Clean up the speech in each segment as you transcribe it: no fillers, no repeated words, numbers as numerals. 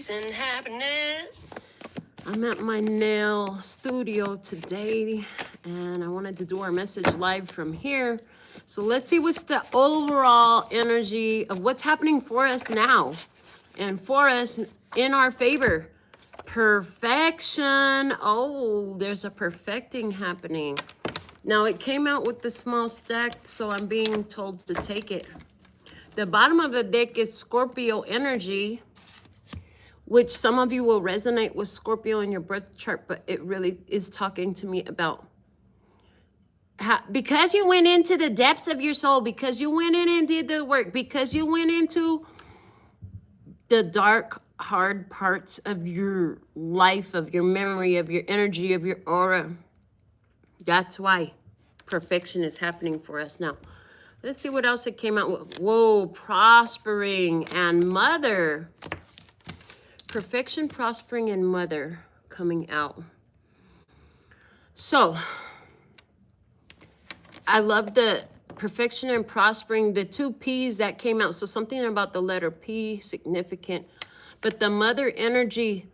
peace and happiness. I'm at my nail studio today, and I wanted to do our message live from here. So let's see what's the overall energy of what's happening for us now and for us in our favor. Perfection. Oh, there's a perfecting happening. Now it came out with the small stack, so I'm being told to take it. The bottom of the deck is Scorpio energy, which some of you will resonate with Scorpio in your birth chart, but it really is talking to me about because you went into the depths of your soul, because you went in and did the work, because you went into the dark, hard parts of your life, of your memory, of your energy, of your aura. That's why perfection is happening for us now. Let's see what else it came out with. Whoa, prospering and mother. Perfection, prospering, and mother coming out. So, I love the perfection and prospering, the two P's that came out. So something about the letter P, significant. But the mother energy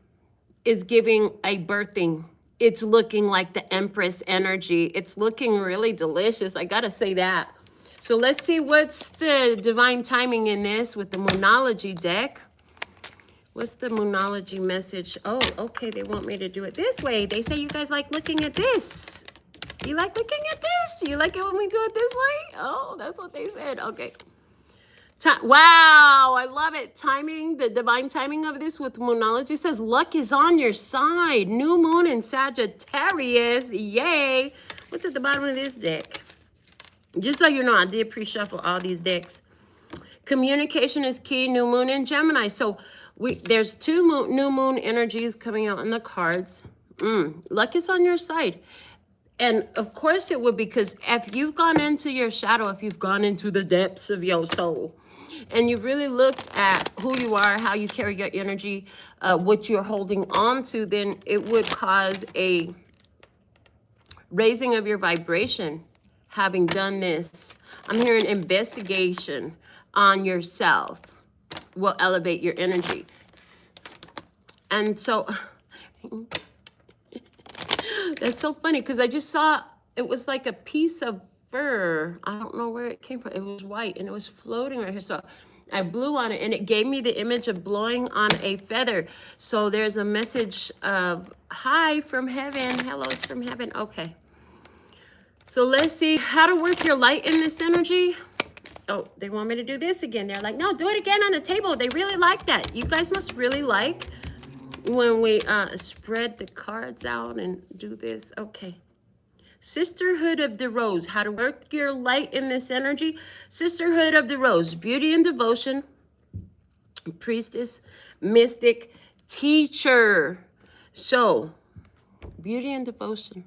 is giving a birthing. It's looking like the Empress energy. It's looking really delicious. I gotta say that. So let's see what's the divine timing in this with the Moonology deck. What's the Moonology message? Oh, okay, they want me to do it this way. They say you guys like looking at this. You like looking at this? Do you like it when we do it this way? Oh, that's what they said. Okay. Wow, I love it. Timing, the divine timing of this with Moonology says luck is on your side. New moon in Sagittarius. Yay. What's at the bottom of this deck? Just so you know, I did pre-shuffle all these decks. Communication is key. New moon in Gemini. So there's two new moon energies coming out in the cards. Luck is on your side. And of course it would, because if you've gone into your shadow, if you've gone into the depths of your soul, and you've really looked at who you are, how you carry your energy, what you're holding on to, then it would cause a raising of your vibration. Having done this, I'm hearing investigation on yourself will elevate your energy. And so that's so funny, because I just saw it was like a piece of fur. I don't know where it came from. It was white and it was floating right here. So I blew on it and it gave me the image of blowing on a feather. So there's a message of hi from heaven. Hello's from heaven. Okay. So let's see how to work your light in this energy. Oh, they want me to do this again. They're like, no, do it again on the table. They really like that. You guys must really like when we spread the cards out and do this. Okay. Sisterhood of the Rose. How to work your light in this energy. Sisterhood of the Rose. Beauty and devotion. Priestess, mystic, teacher. So, beauty and devotion.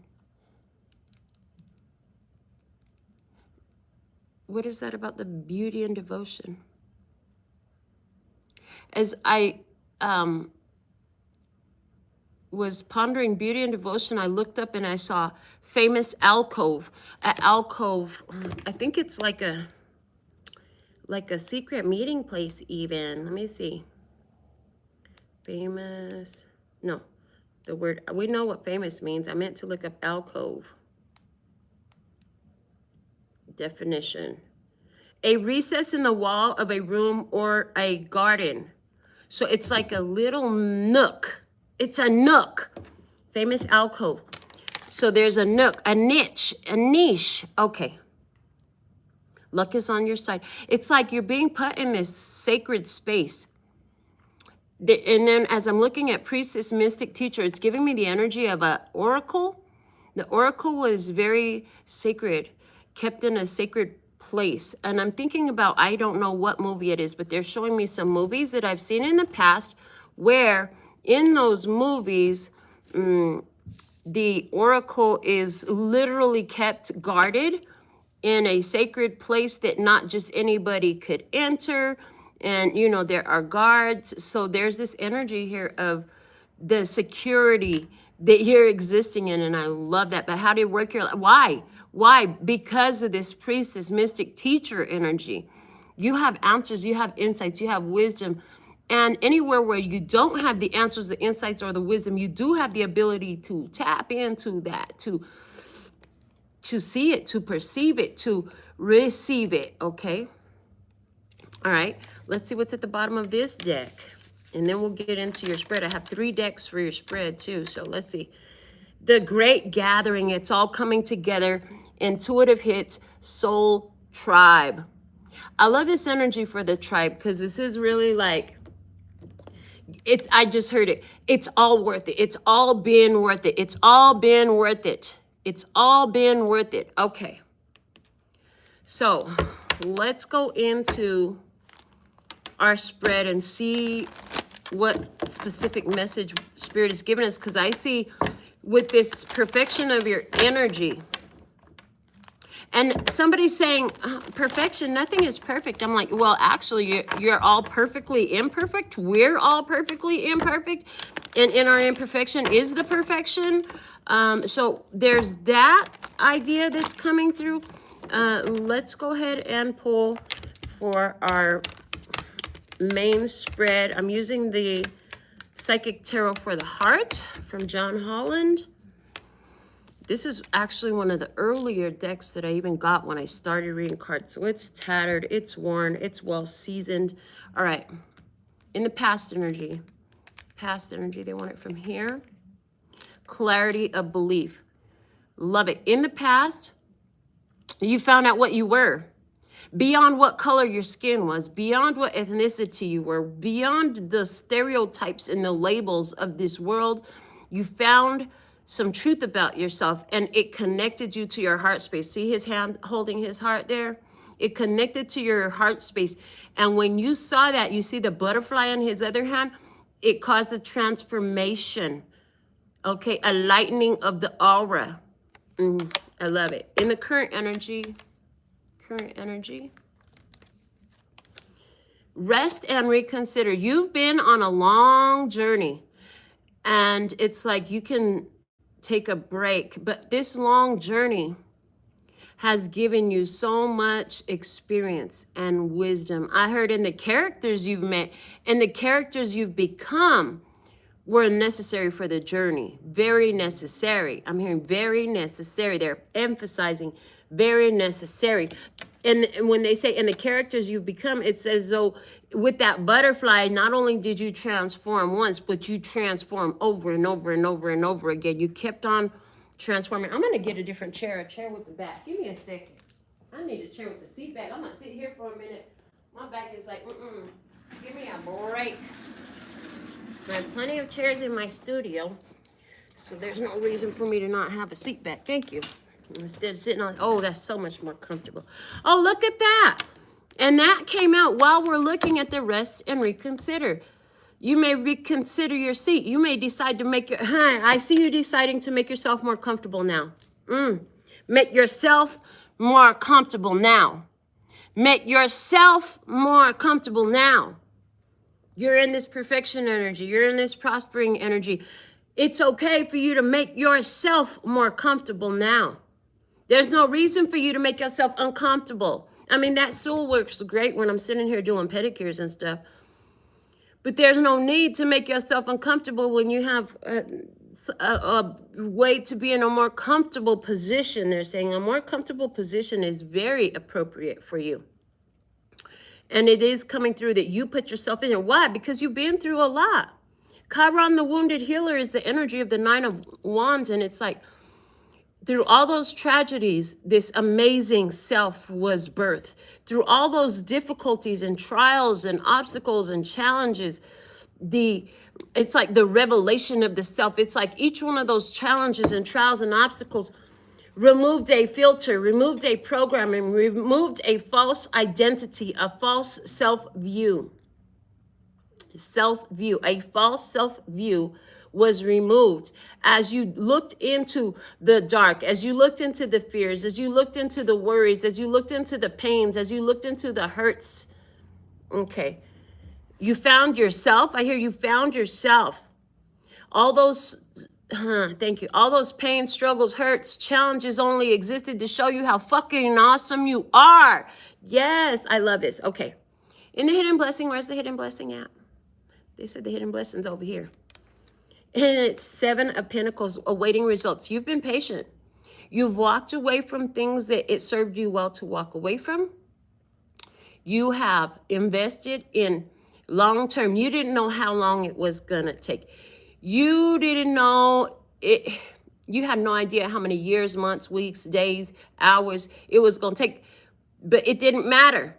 What is that about the beauty and devotion? As I was pondering beauty and devotion, I looked up and I saw famous alcove. An alcove, I think it's like a secret meeting place even. Let me see. Famous, no, the word, we know what famous means. I meant to look up alcove. Definition. A recess in the wall of a room or a garden. So it's like a little nook. It's a nook. Famous alcove. So there's a nook, a niche, a niche. Okay. Luck is on your side. It's like you're being put in this sacred space. And then as I'm looking at priestess, mystic, teacher, it's giving me the energy of an oracle. The oracle was very sacred, kept in a sacred place. And I'm thinking about, I don't know what movie it is, but they're showing me some movies that I've seen in the past where in those movies, the oracle is literally kept guarded in a sacred place that not just anybody could enter. And, you know, there are guards. So there's this energy here of the security that you're existing in. And I love that. But how do you work your life? Why? Why? Because of this priestess, mystic, teacher energy. You have answers, you have insights, you have wisdom. And anywhere where you don't have the answers, the insights, or the wisdom, you do have the ability to tap into that, to see it, to perceive it, to receive it, okay? All right, let's see what's at the bottom of this deck. And then we'll get into your spread. I have 3 decks for your spread too, so let's see. The Great Gathering, it's all coming together. Intuitive hits, soul tribe. I love this energy for the tribe because this is really like, I just heard it. It's all worth it. It's all been worth it. It's all been worth it. It's all been worth it. Okay. So let's go into our spread and see what specific message Spirit is giving us. Because I see with this perfection of your energy, and somebody's saying, perfection, nothing is perfect. I'm like, well, actually, you're all perfectly imperfect. We're all perfectly imperfect. And in our imperfection is the perfection. So there's that idea that's coming through. Let's go ahead and pull for our main spread. I'm using the Psychic Tarot for the Heart from John Holland. This is actually one of the earlier decks that I even got when I started reading cards. So it's tattered, it's worn, it's well seasoned. All right, in the past energy, they want it from here. Clarity of belief. Love it. In the past, you found out what you were. Beyond what color your skin was, beyond what ethnicity you were, beyond the stereotypes and the labels of this world, you found some truth about yourself, and it connected you to your heart space. See his hand holding his heart there? It connected to your heart space. And when you saw that, you see the butterfly in his other hand, it caused a transformation. Okay, a lightening of the aura. I love it. In the current energy, rest and reconsider. You've been on a long journey, and it's like you can take a break, but this long journey has given you so much experience and wisdom. I heard in the characters you've met and the characters you've become were necessary for the journey. Very necessary. I'm hearing very necessary. They're emphasizing very necessary. And when they say in the characters you've become, it's as though with that butterfly, not only did you transform once, but you transform over and over and over and over again. You kept on transforming. I'm going to get a different chair, a chair with the back. Give me a second. I need a chair with the seat back. I'm going to sit here for a minute. My back is like, give me a break. I have plenty of chairs in my studio, so there's no reason for me to not have a seat back. Thank you. Instead of sitting on, oh, that's so much more comfortable. Oh, look at that. And that came out while we're looking at the rest and reconsider. You may reconsider your seat. You may decide to make your, I see you deciding to make yourself more comfortable now. Make yourself more comfortable now. Make yourself more comfortable now. You're in this perfection energy. You're in this prospering energy. It's okay for you to make yourself more comfortable now. There's no reason for you to make yourself uncomfortable. I mean, that stool works great when I'm sitting here doing pedicures and stuff. But there's no need to make yourself uncomfortable when you have a way to be in a more comfortable position. They're saying a more comfortable position is very appropriate for you. And it is coming through that you put yourself in it. Why? Because you've been through a lot. Chiron, the wounded healer, is the energy of the 9 of Wands. And it's like, through all those tragedies, this amazing self was birthed. Through all those difficulties and trials and obstacles and challenges, it's like the revelation of the self. It's like each one of those challenges and trials and obstacles removed a filter, removed a programming, removed a false identity, a false self-view. A false self-view was removed as you looked into the dark, as you looked into the fears, as you looked into the worries, as you looked into the pains, as you looked into the hurts. Okay. You found yourself. I hear you found yourself. All those, thank you. All those pains, struggles, hurts, challenges only existed to show you how fucking awesome you are. Yes, I love this. Okay. In the hidden blessing, where's the hidden blessing at? They said the hidden blessings over here. And it's 7 of Pentacles, awaiting results. You've been patient. You've walked away from things that it served you well to walk away from. You have invested in long-term. You didn't know how long it was going to take. You didn't know it. You had no idea how many years, months, weeks, days, hours it was going to take. But it didn't matter.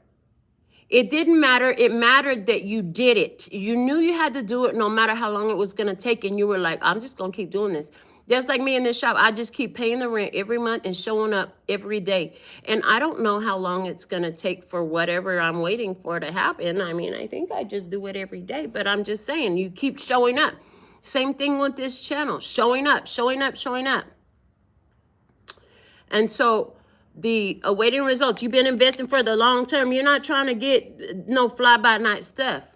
It didn't matter. It mattered that you did it. You knew you had to do it no matter how long it was going to take. And you were like, I'm just going to keep doing this. Just like me in this shop, I just keep paying the rent every month and showing up every day. And I don't know how long it's going to take for whatever I'm waiting for to happen. I mean, I think I just do it every day. But I'm just saying, you keep showing up. Same thing with this channel. Showing up, showing up, showing up. And so the awaiting results, you've been investing for the long term. You're not trying to get no fly-by-night stuff.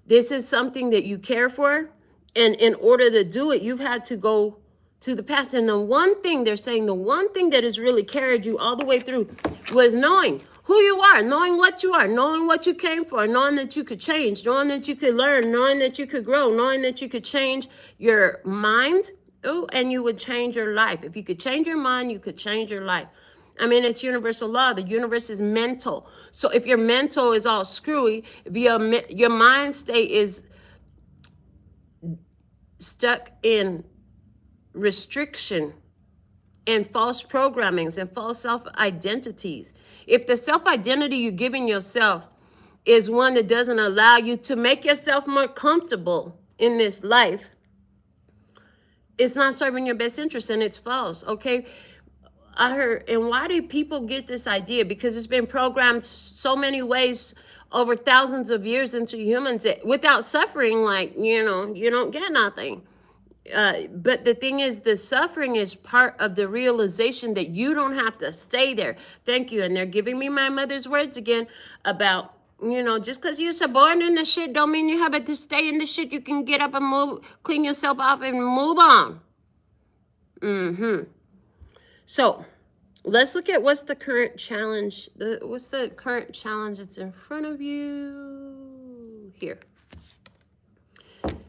This is something that you care for. And in order to do it, you've had to go to the past. And the one thing they're saying, the one thing that has really carried you all the way through was knowing who you are, knowing what you are, knowing what you came for, knowing that you could change, knowing that you could learn, knowing that you could grow, knowing that you could change your mind. Oh, and you would change your life. If you could change your mind, you could change your life. I mean, it's universal law. The universe is mental. So if your mental is all screwy, if your mind state is stuck in restriction and false programmings and false self-identities, if the self-identity you're giving yourself is one that doesn't allow you to make yourself more comfortable in this life, it's not serving your best interest and it's false, okay? I heard, and why do people get this idea? Because it's been programmed so many ways over thousands of years into humans that without suffering, like, you know, you don't get nothing. But the thing is, the suffering is part of the realization that you don't have to stay there. Thank you. And they're giving me my mother's words again about, you know, just because you're so born in the shit don't mean you have to stay in the shit. You can get up and move, clean yourself off and move on. So let's look at what's the current challenge. What's the current challenge that's in front of you here?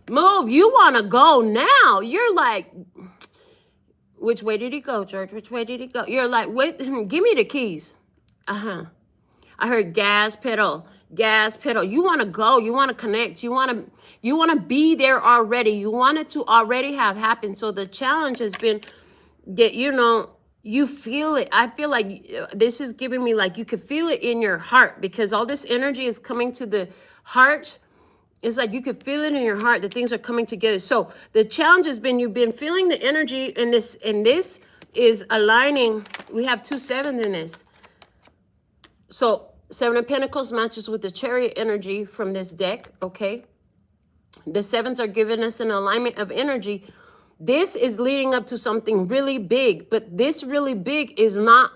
Move. You want to go now. You're like, which way did he go, George? Which way did he go? You're like, wait, give me the keys. I heard gas pedal, gas pedal. You want to go. You want to connect. You want to be there already. You want it to already have happened. So the challenge has been that, you know, you feel it. I feel like this is giving me like you could feel it in your heart because all this energy is coming to the heart. It's like you could feel it in your heart that things are coming together. So the challenge has been you've been feeling the energy and this is aligning. We have 2 7s in this. So 7 of Pentacles matches with the Chariot energy from this deck, okay? The 7s are giving us an alignment of energy. This is leading up to something really big, but this really big is not,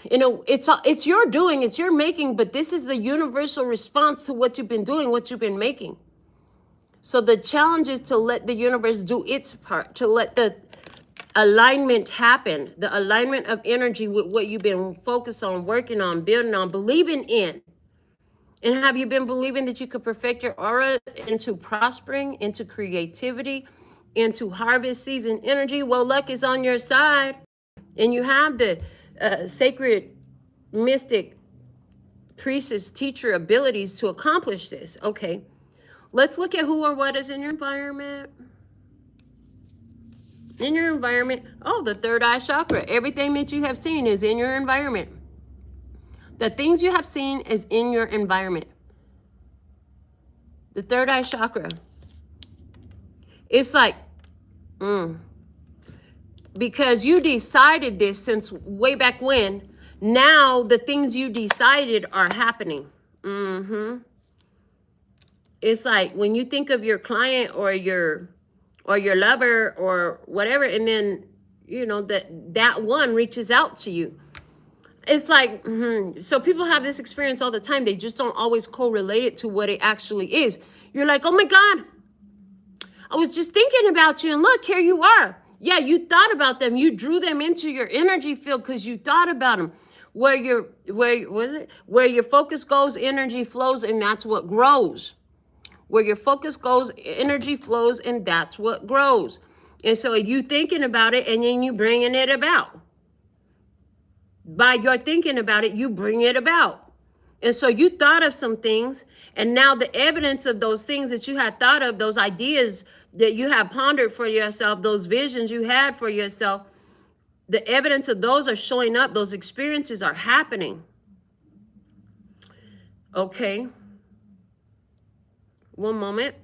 you know, it's your doing, it's your making, but this is the universal response to what you've been doing, what you've been making. So the challenge is to let the universe do its part, to let the alignment happen, the alignment of energy with what you've been focused on, working on, building on, believing in. And have you been believing that you could perfect your aura into prospering, into creativity, into harvest season energy? Well, luck is on your side. And you have the sacred, mystic, priestess, teacher abilities to accomplish this. Okay, let's look at who or what is in your environment. In your environment, oh, the third eye chakra. Everything that you have seen is in your environment. The things you have seen is in your environment. The third eye chakra. It's like, because you decided this since way back when. Now the things you decided are happening. It's like when you think of your client or your lover or whatever, and then, you know, that one reaches out to you. It's like, so people have this experience all the time. They just don't always correlate it to what it actually is. You're like, oh my God, I was just thinking about you, and look, here you are. Yeah, you thought about them. You drew them into your energy field because you thought about them. Where your focus goes, energy flows, and that's what grows. Where your focus goes, energy flows, and that's what grows. And so you thinking about it, and then you bringing it about. By your thinking about it, you bring it about. And so you thought of some things, and now the evidence of those things that you had thought of, those ideas that you have pondered for yourself, those visions you had for yourself, the evidence of those are showing up. Those experiences are happening. Okay. One moment.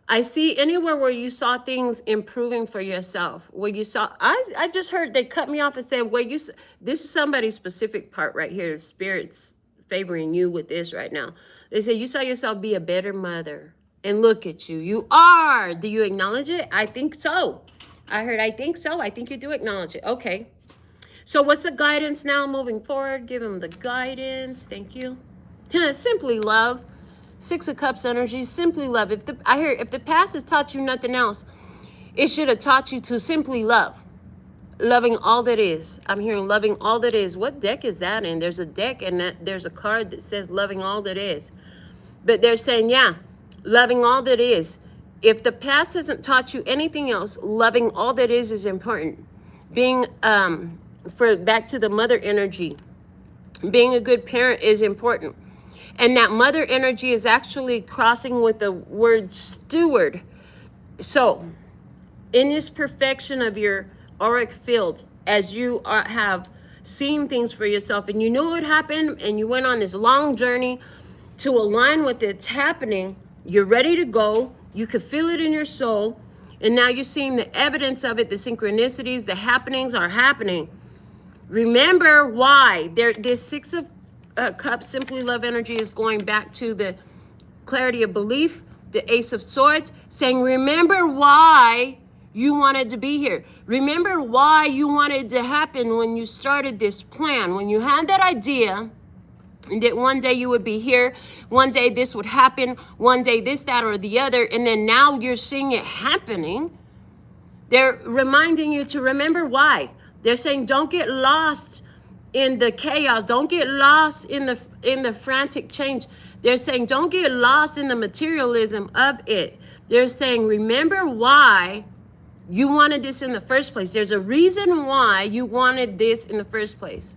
I see anywhere where you saw things improving for yourself, where you saw, I just heard they cut me off and said, where you, this is somebody's specific part right here. Spirit's favoring you with this right now. They say you saw yourself be a better mother, and look at you. You are. Do you acknowledge it? I think so. I heard, I think so. I think you do acknowledge it. Okay. So what's the guidance now moving forward? Give them the guidance. Thank you. Simply love. Six of Cups energy, simply love. If the past has taught you nothing else, it should have taught you to simply love. Loving all that is. I'm hearing loving all that is. What deck is that in? There's a deck and there's a card that says loving all that is. But they're saying, yeah, loving all that is. If the past hasn't taught you anything else, loving all that is important. Being, back to the mother energy, being a good parent is important. And that mother energy is actually crossing with the word steward. So in this perfection of your auric field, as you have seen things for yourself and you knew what happened and you went on this long journey to align with it's happening, you're ready to go. You could feel it in your soul. And now you're seeing the evidence of it, the synchronicities, the happenings are happening. Remember why. This Six of Cups, simply love energy is going back to the clarity of belief, the Ace of Swords, saying, remember why you wanted to be here. Remember why you wanted to happen when you started this plan, when you had that idea, and that one day you would be here, one day this would happen, one day this, that, or the other, and then now you're seeing it happening. They're reminding you to remember why. They're saying, don't get lost in the chaos. Don't get lost in the frantic change. They're saying, don't get lost in the materialism of it. They're saying, remember why you wanted this in the first place. There's a reason why you wanted this in the first place.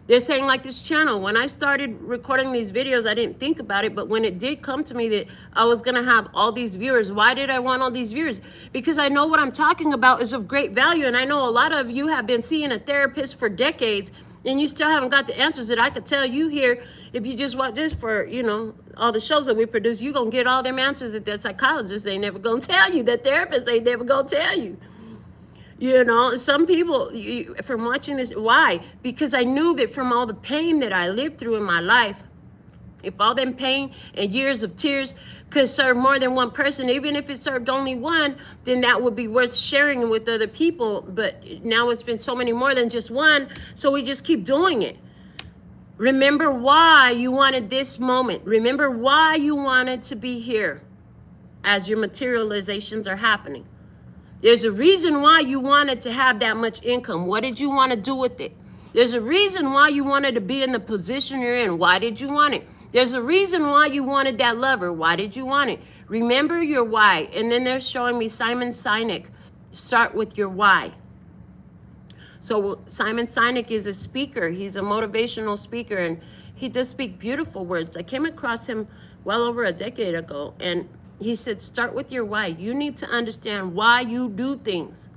They're saying, like this channel, when I started recording these videos, I didn't think about it, but when it did come to me that I was going to have all these viewers, why did I want all these viewers? Because I know what I'm talking about is of great value, and I know a lot of you have been seeing a therapist for decades, and you still haven't got the answers that I could tell you here. If you just watch this for, you know, all the shows that we produce, you're going to get all them answers that the psychologists ain't never going to tell you, the therapists ain't never going to tell you. You know, some people, from watching this, why? Because I knew that from all the pain that I lived through in my life, if all them pain and years of tears could serve more than one person, even if it served only one, then that would be worth sharing with other people. But now it's been so many more than just one, so we just keep doing it. Remember why you wanted this moment. Remember why you wanted to be here as your materializations are happening. There's a reason why you wanted to have that much income. What did you want to do with it? There's a reason why you wanted to be in the position you're in. Why did you want it? There's a reason why you wanted that lover. Why did you want it? Remember your why. And then they're showing me Simon Sinek. Start with your why. So Simon Sinek is a speaker. He's a motivational speaker, and he does speak beautiful words. I came across him well over a decade ago, and he said, start with your why. You need to understand why you do things.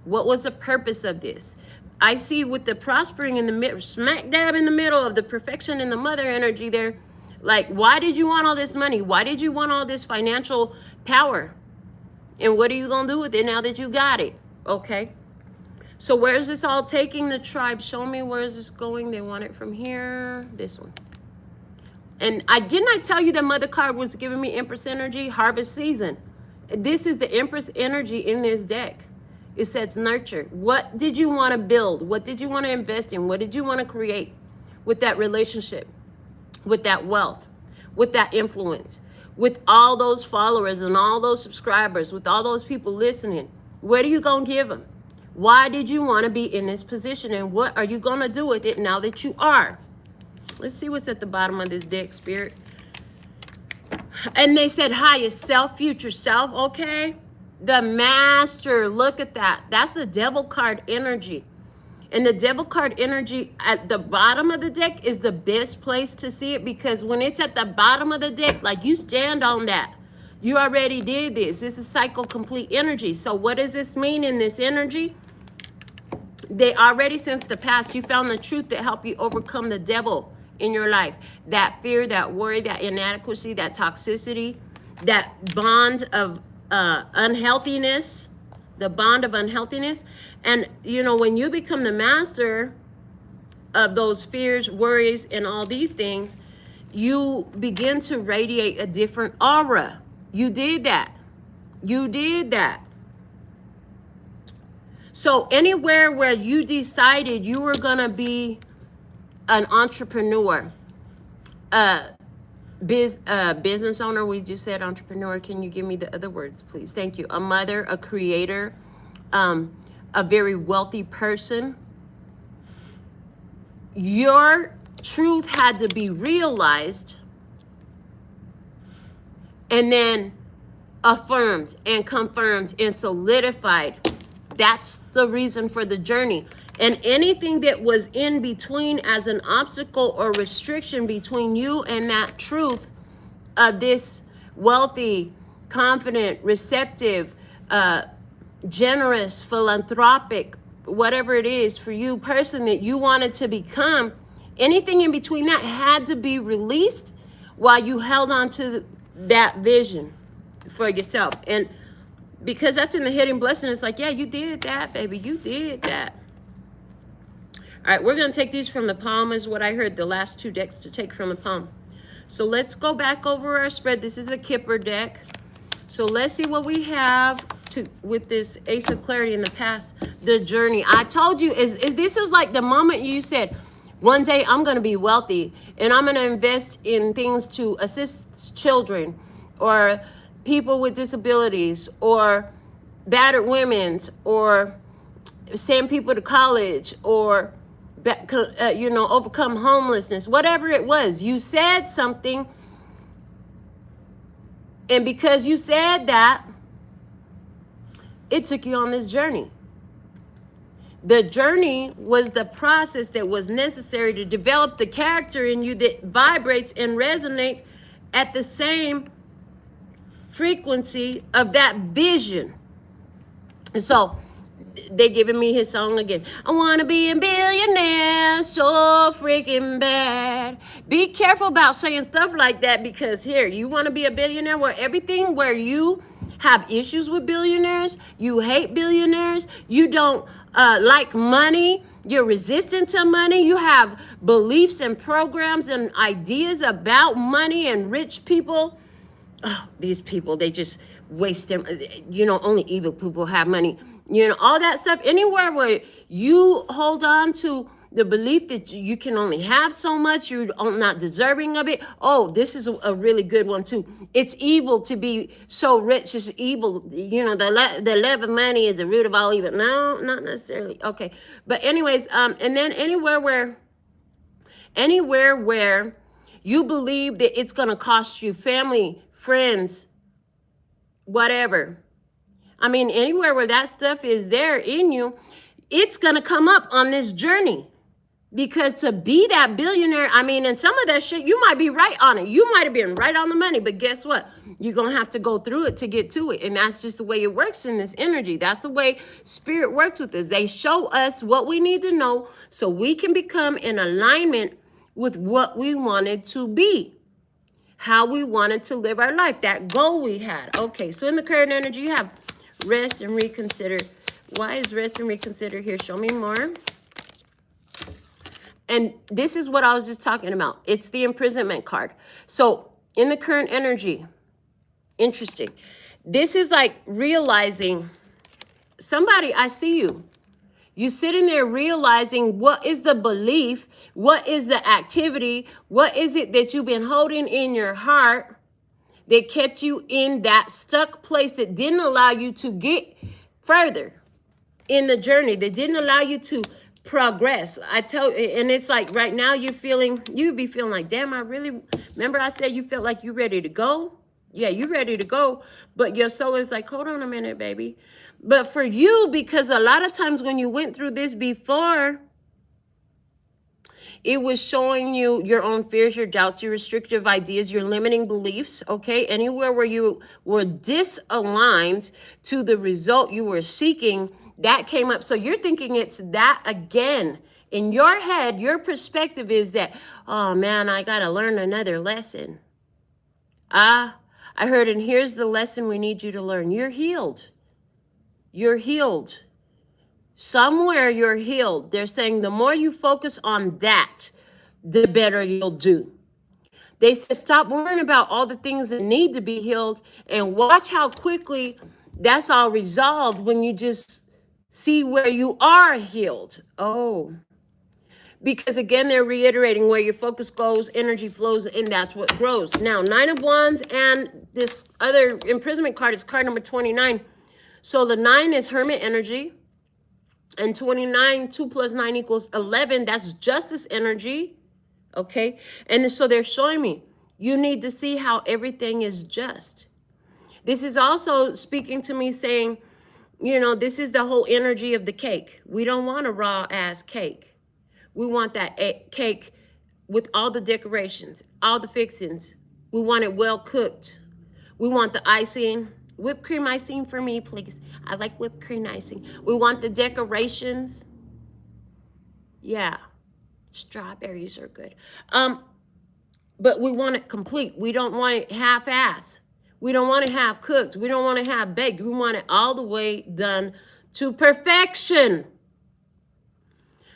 What was the purpose of this? I see with the prospering in the middle, smack dab in the middle of the perfection in the mother energy there. Like, why did you want all this money? Why did you want all this financial power? And what are you going to do with it now that you got it? Okay. So where is this all taking the tribe? Show me where is this going. They want it from here. This one. And didn't I tell you that mother card was giving me Empress energy? Harvest season. This is the Empress energy in this deck. It says nurture. What did you want to build? What did you want to invest in? What did you want to create with that relationship, with that wealth, with that influence, with all those followers and all those subscribers, with all those people listening? What are you going to give them? Why did you want to be in this position? And what are you going to do with it now that you are? Let's see what's at the bottom of this deck, Spirit. And they said highest self, future self, okay? The Master, look at that. That's the Devil card energy. And the Devil card energy at the bottom of the deck is the best place to see it, because when it's at the bottom of the deck, like, you stand on that. You already did this. This is cycle complete energy. So what does this mean in this energy? They already, since the past, you found the truth that helped you overcome the devil in your life. That fear, that worry, that inadequacy, that toxicity, that bond of unhealthiness, the bond of unhealthiness. And, you know, when you become the master of those fears, worries, and all these things, you begin to radiate a different aura. You did that. You did that. So anywhere where you decided you were going to be an entrepreneur, business owner, we just said entrepreneur. Can you give me the other words, please? Thank you. A mother, a creator, a very wealthy person. Your truth had to be realized and then affirmed and confirmed and solidified. That's the reason for the journey. And anything that was in between as an obstacle or restriction between you and that truth of this wealthy, confident, receptive, generous, philanthropic, whatever it is for you, person that you wanted to become, anything in between that had to be released while you held on to that vision for yourself. And because that's in the hidden blessing, it's like, yeah, you did that, baby. You did that. All right, we're going to take these from the palm, is what I heard, the last two decks to take from the palm. So let's go back over our spread. This is a Kipper deck. So let's see what we have with this Ace of Clarity in the past, the journey. I told you, this is like the moment you said, one day I'm going to be wealthy and I'm going to invest in things to assist children or people with disabilities or battered women's or send people to college or, you know, overcome homelessness, whatever it was. You said something. And because you said that, it took you on this journey. The journey was the process that was necessary to develop the character in you that vibrates and resonates at the same frequency of that vision. And so they're giving me his song again. I want to be a billionaire so freaking bad. Be careful about saying stuff like that, because here, you want to be a billionaire where everything where you have issues with billionaires, you hate billionaires, you don't like money, you're resistant to money, you have beliefs and programs and ideas about money and rich people. Oh, these people, they just waste them. You know, only evil people have money. You know, all that stuff. Anywhere where you hold on to the belief that you can only have so much, you're not deserving of it. Oh, this is a really good one too. It's evil to be so rich. It's evil. You know, the love of money is the root of all evil. No, not necessarily. Okay. But anyways, and then anywhere where you believe that it's going to cost you family, friends, whatever. I mean, anywhere where that stuff is there in you, it's going to come up on this journey. Because to be that billionaire, I mean, and some of that shit, you might be right on it. You might have been right on the money. But guess what? You're going to have to go through it to get to it. And that's just the way it works in this energy. That's the way spirit works with us. They show us what we need to know so we can become in alignment with what we wanted to be. How we wanted to live our life. That goal we had. Okay, so in the current energy, you have rest and reconsider. Why is rest and reconsider here? Show me more. And this is what I was just talking about. It's the imprisonment card. So in the current energy, interesting. This is like realizing somebody, I see you. You sitting there realizing what is the belief, what is the activity, what is it that you've been holding in your heart that kept you in that stuck place, that didn't allow you to get further in the journey, that didn't allow you to progress. I tell you, and it's like right now you'd be feeling like, damn, remember I said you felt like you ready to go? Yeah, you ready to go, but your soul is like, hold on a minute, baby. But for you, because a lot of times when you went through this before, it was showing you your own fears, your doubts, your restrictive ideas, your limiting beliefs, okay? Anywhere where you were disaligned to the result you were seeking, that came up. So you're thinking it's that again. In your head, your perspective is that, oh man, I got to learn another lesson. I heard, and here's the lesson we need you to learn. You're healed. You're healed. Somewhere you're healed. They're saying the more you focus on that, the better you'll do. They said stop worrying about all the things that need to be healed and watch how quickly that's all resolved when you just see where you are healed. Oh, because again, they're reiterating where your focus goes, energy flows, and that's what grows. Now, 9 of Wands and this other imprisonment card is card number 29. So the 9 is hermit energy. And 29, 2 plus 9 equals 11. That's justice energy. Okay. And so they're showing me you need to see how everything is just. This is also speaking to me saying, you know, this is the whole energy of the cake. We don't want a raw ass cake. We want that cake with all the decorations, all the fixings. We want it well cooked. We want the icing. Whipped cream icing for me, please. I like whipped cream icing. We want the decorations. Yeah. Strawberries are good. But we want it complete. We don't want it half-ass. We don't want it half cooked. We don't want it half baked. We want it all the way done to perfection.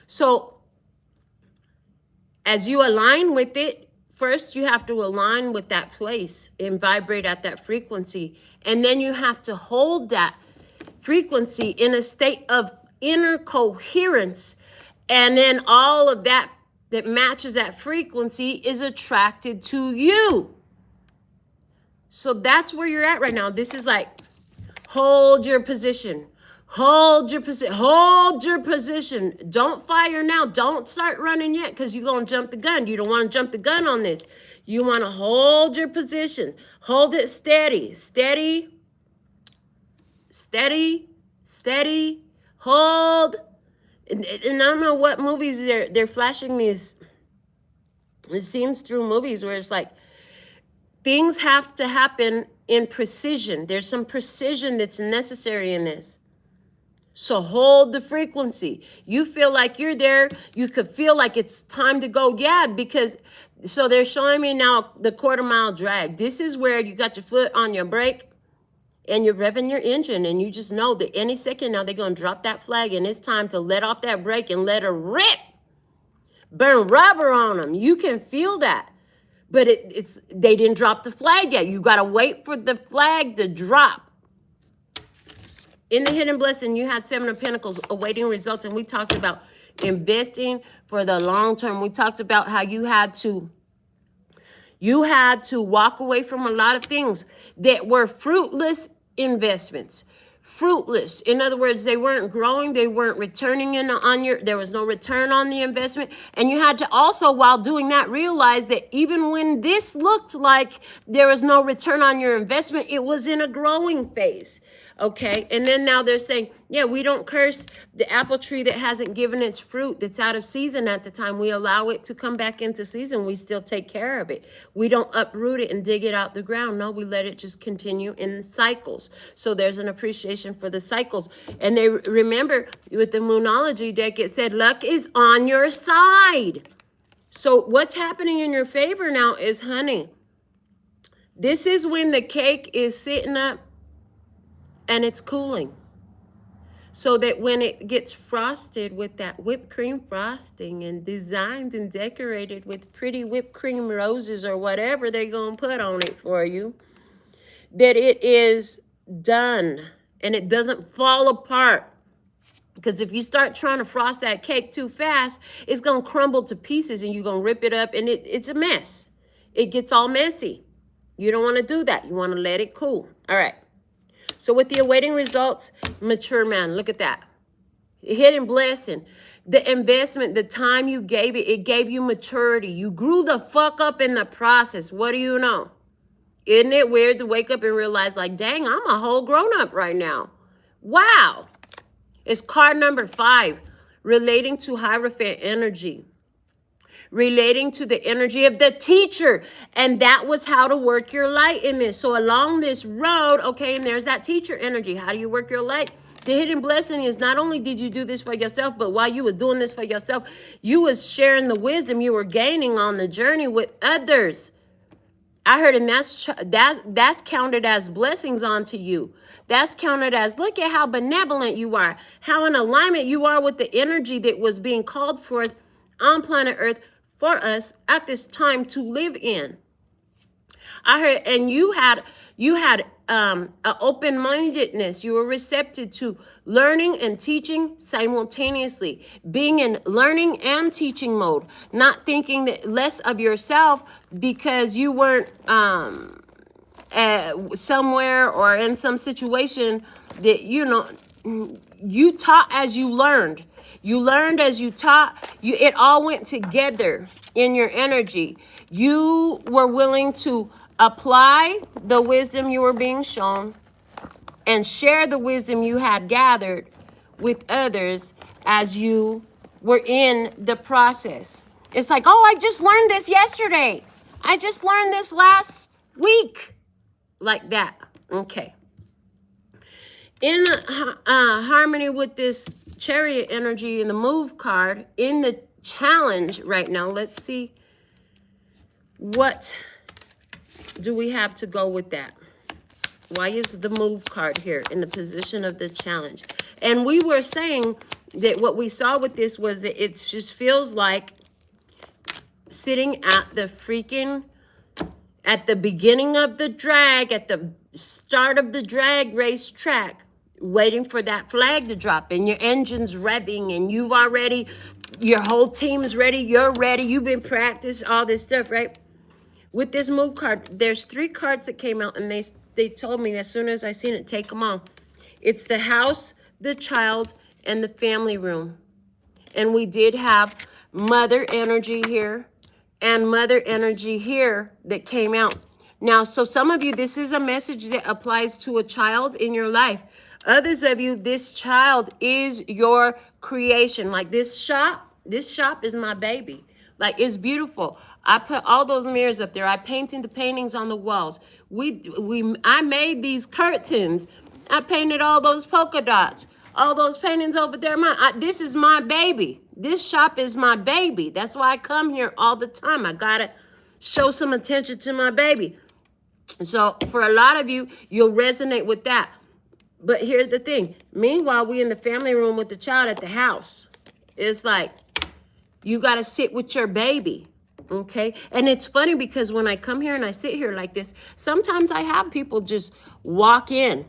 So as you align with it, first you have to align with that place and vibrate at that frequency. And then you have to hold that frequency in a state of inner coherence. And then all of that matches that frequency is attracted to you. So that's where you're at right now. This is like, hold your position. Hold your position. Hold your position. Don't fire now. Don't start running yet because you're going to jump the gun. You don't want to jump the gun on this. You want to hold your position. Hold it steady. Steady. Steady. Steady. Hold. And I don't know what movies they're flashing these scenes through movies where it's like things have to happen in precision. There's some precision that's necessary in this. So hold the frequency. You feel like you're there. You could feel like it's time to go. Yeah, because so they're showing me now the quarter-mile drag. This is where you got your foot on your brake and you're revving your engine, and you just know that any second now they're going to drop that flag, and it's time to let off that brake and let her rip. Burn rubber on them. You can feel that. But they didn't drop the flag yet. You got to wait for the flag to drop. In the Hidden Blessing, you had 7 of Pentacles awaiting results, and we talked about investing for the long term. We talked about how you had to walk away from a lot of things that were fruitless investments. Fruitless. In other words, they weren't growing, they weren't returning there was no return on the investment. And you had to also, while doing that, realize that even when this looked like there was no return on your investment, it was in a growing phase. Okay, and then now they're saying, yeah, we don't curse the apple tree that hasn't given its fruit, that's out of season at the time. We allow it to come back into season. We still take care of it. We don't uproot it and dig it out the ground. No, we let it just continue in cycles. So there's an appreciation for the cycles. And they remember with the Moonology deck, it said luck is on your side. So what's happening in your favor now is, honey, this is when the cake is sitting up and it's cooling, so that when it gets frosted with that whipped cream frosting and designed and decorated with pretty whipped cream roses or whatever they're going to put on it for you, that it is done and it doesn't fall apart. Because if you start trying to frost that cake too fast, it's going to crumble to pieces and you're going to rip it up and it's a mess. It gets all messy. You don't want to do that. You want to let it cool. All right. So with the awaiting results, mature man, look at that. Hidden blessing. The investment, the time you gave it, it gave you maturity. You grew the fuck up in the process. What do you know? Isn't it weird to wake up and realize, like, dang, I'm a whole grown-up right now. Wow. It's card number 5, relating to Hierophant energy. Relating to the energy of the teacher. And that was how to work your light in this. So along this road, okay, and there's that teacher energy. How do you work your light? The hidden blessing is not only did you do this for yourself, but while you were doing this for yourself, you was sharing the wisdom you were gaining on the journey with others. I heard, and that's counted as blessings onto you. That's counted as, look at how benevolent you are, how in alignment you are with the energy that was being called forth on planet Earth for us at this time to live in. I heard, and you had an open-mindedness. You were receptive to learning and teaching simultaneously, being in learning and teaching mode, not thinking that less of yourself because you weren't somewhere or in some situation that, you know, you taught as you learned. You learned as you taught. It all went together in your energy. You were willing to apply the wisdom you were being shown and share the wisdom you had gathered with others as you were in the process. It's like, oh, I just learned this yesterday. I just learned this last week. Like that. Okay. In harmony with this Chariot energy in the move card, in the challenge right now, let's see what do we have to go with that. Why is the move card here in the position of the challenge? And we were saying that what we saw with this was that it just feels like sitting at the beginning of the drag, at the start of the drag race track, waiting for that flag to drop, and your engine's revving, and your whole team's ready, you're ready, you've been practiced, all this stuff, right? With this move card, there's 3 cards that came out, and they told me as soon as I seen it, take them all. It's the house, the child, and the family room. And we did have mother energy here and mother energy here that came out. Now, so some of you, this is a message that applies to a child in your life. Others of you, this child is your creation. Like this shop is my baby. Like, it's beautiful. I put all those mirrors up there. I painted the paintings on the walls. I made these curtains. I painted all those polka dots. All those paintings over there. This is my baby. This shop is my baby. That's why I come here all the time. I gotta show some attention to my baby. So for a lot of you, you'll resonate with that. But here's the thing. Meanwhile, we in the family room with the child at the house. It's like, you got to sit with your baby, okay? And it's funny because when I come here and I sit here like this, sometimes I have people just walk in.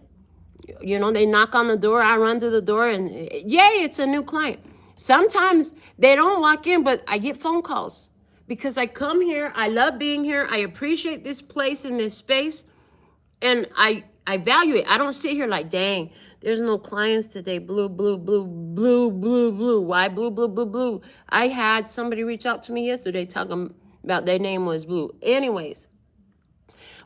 You know, they knock on the door, I run to the door, and yay, it's a new client. Sometimes they don't walk in, but I get phone calls because I come here. I love being here. I appreciate this place and this space, and I value it. I don't sit here like, dang, there's no clients today. Blue, blue, blue, blue, blue, blue. Why blue, blue, blue, blue? I had somebody reach out to me yesterday talking about their name was Blue. Anyways,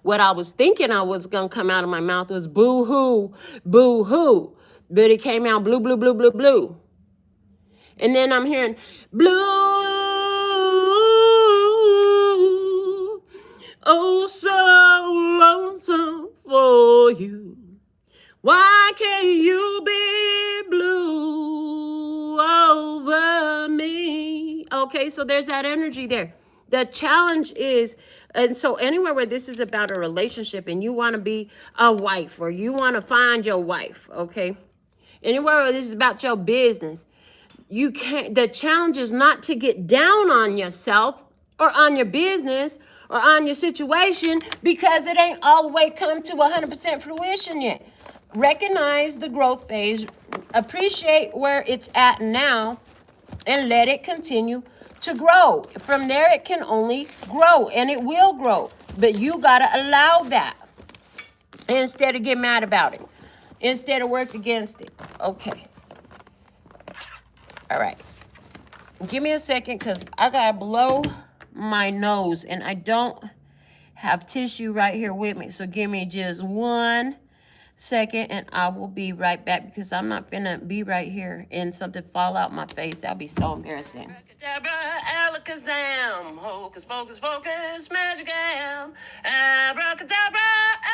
what I was thinking I was going to come out of my mouth was boo-hoo, boo-hoo. But it came out blue, blue, blue, blue, blue. And then I'm hearing blue, oh, so lonesome for you. Why can't you be blue over me? Okay, so there's that energy there. The challenge is, and so anywhere where this is about a relationship and you want to be a wife or you want to find your wife, okay? Anywhere where this is about your business, you can't, the challenge is not to get down on yourself or on your business or on your situation because it ain't all the way come to 100% fruition yet. Recognize the growth phase, appreciate where it's at now, and let it continue to grow. From there, it can only grow, and it will grow. But you got to allow that instead of get mad about it, instead of work against it. Okay. All right. Give me a second because I got to blow my nose, and I don't have tissue right here with me. So give me just 1 second, and I will be right back because I'm not finna be right here and something fall out my face. That'll be so embarrassing. Abracadabra, alakazam, hocus pocus focus, magicam. Abracadabra,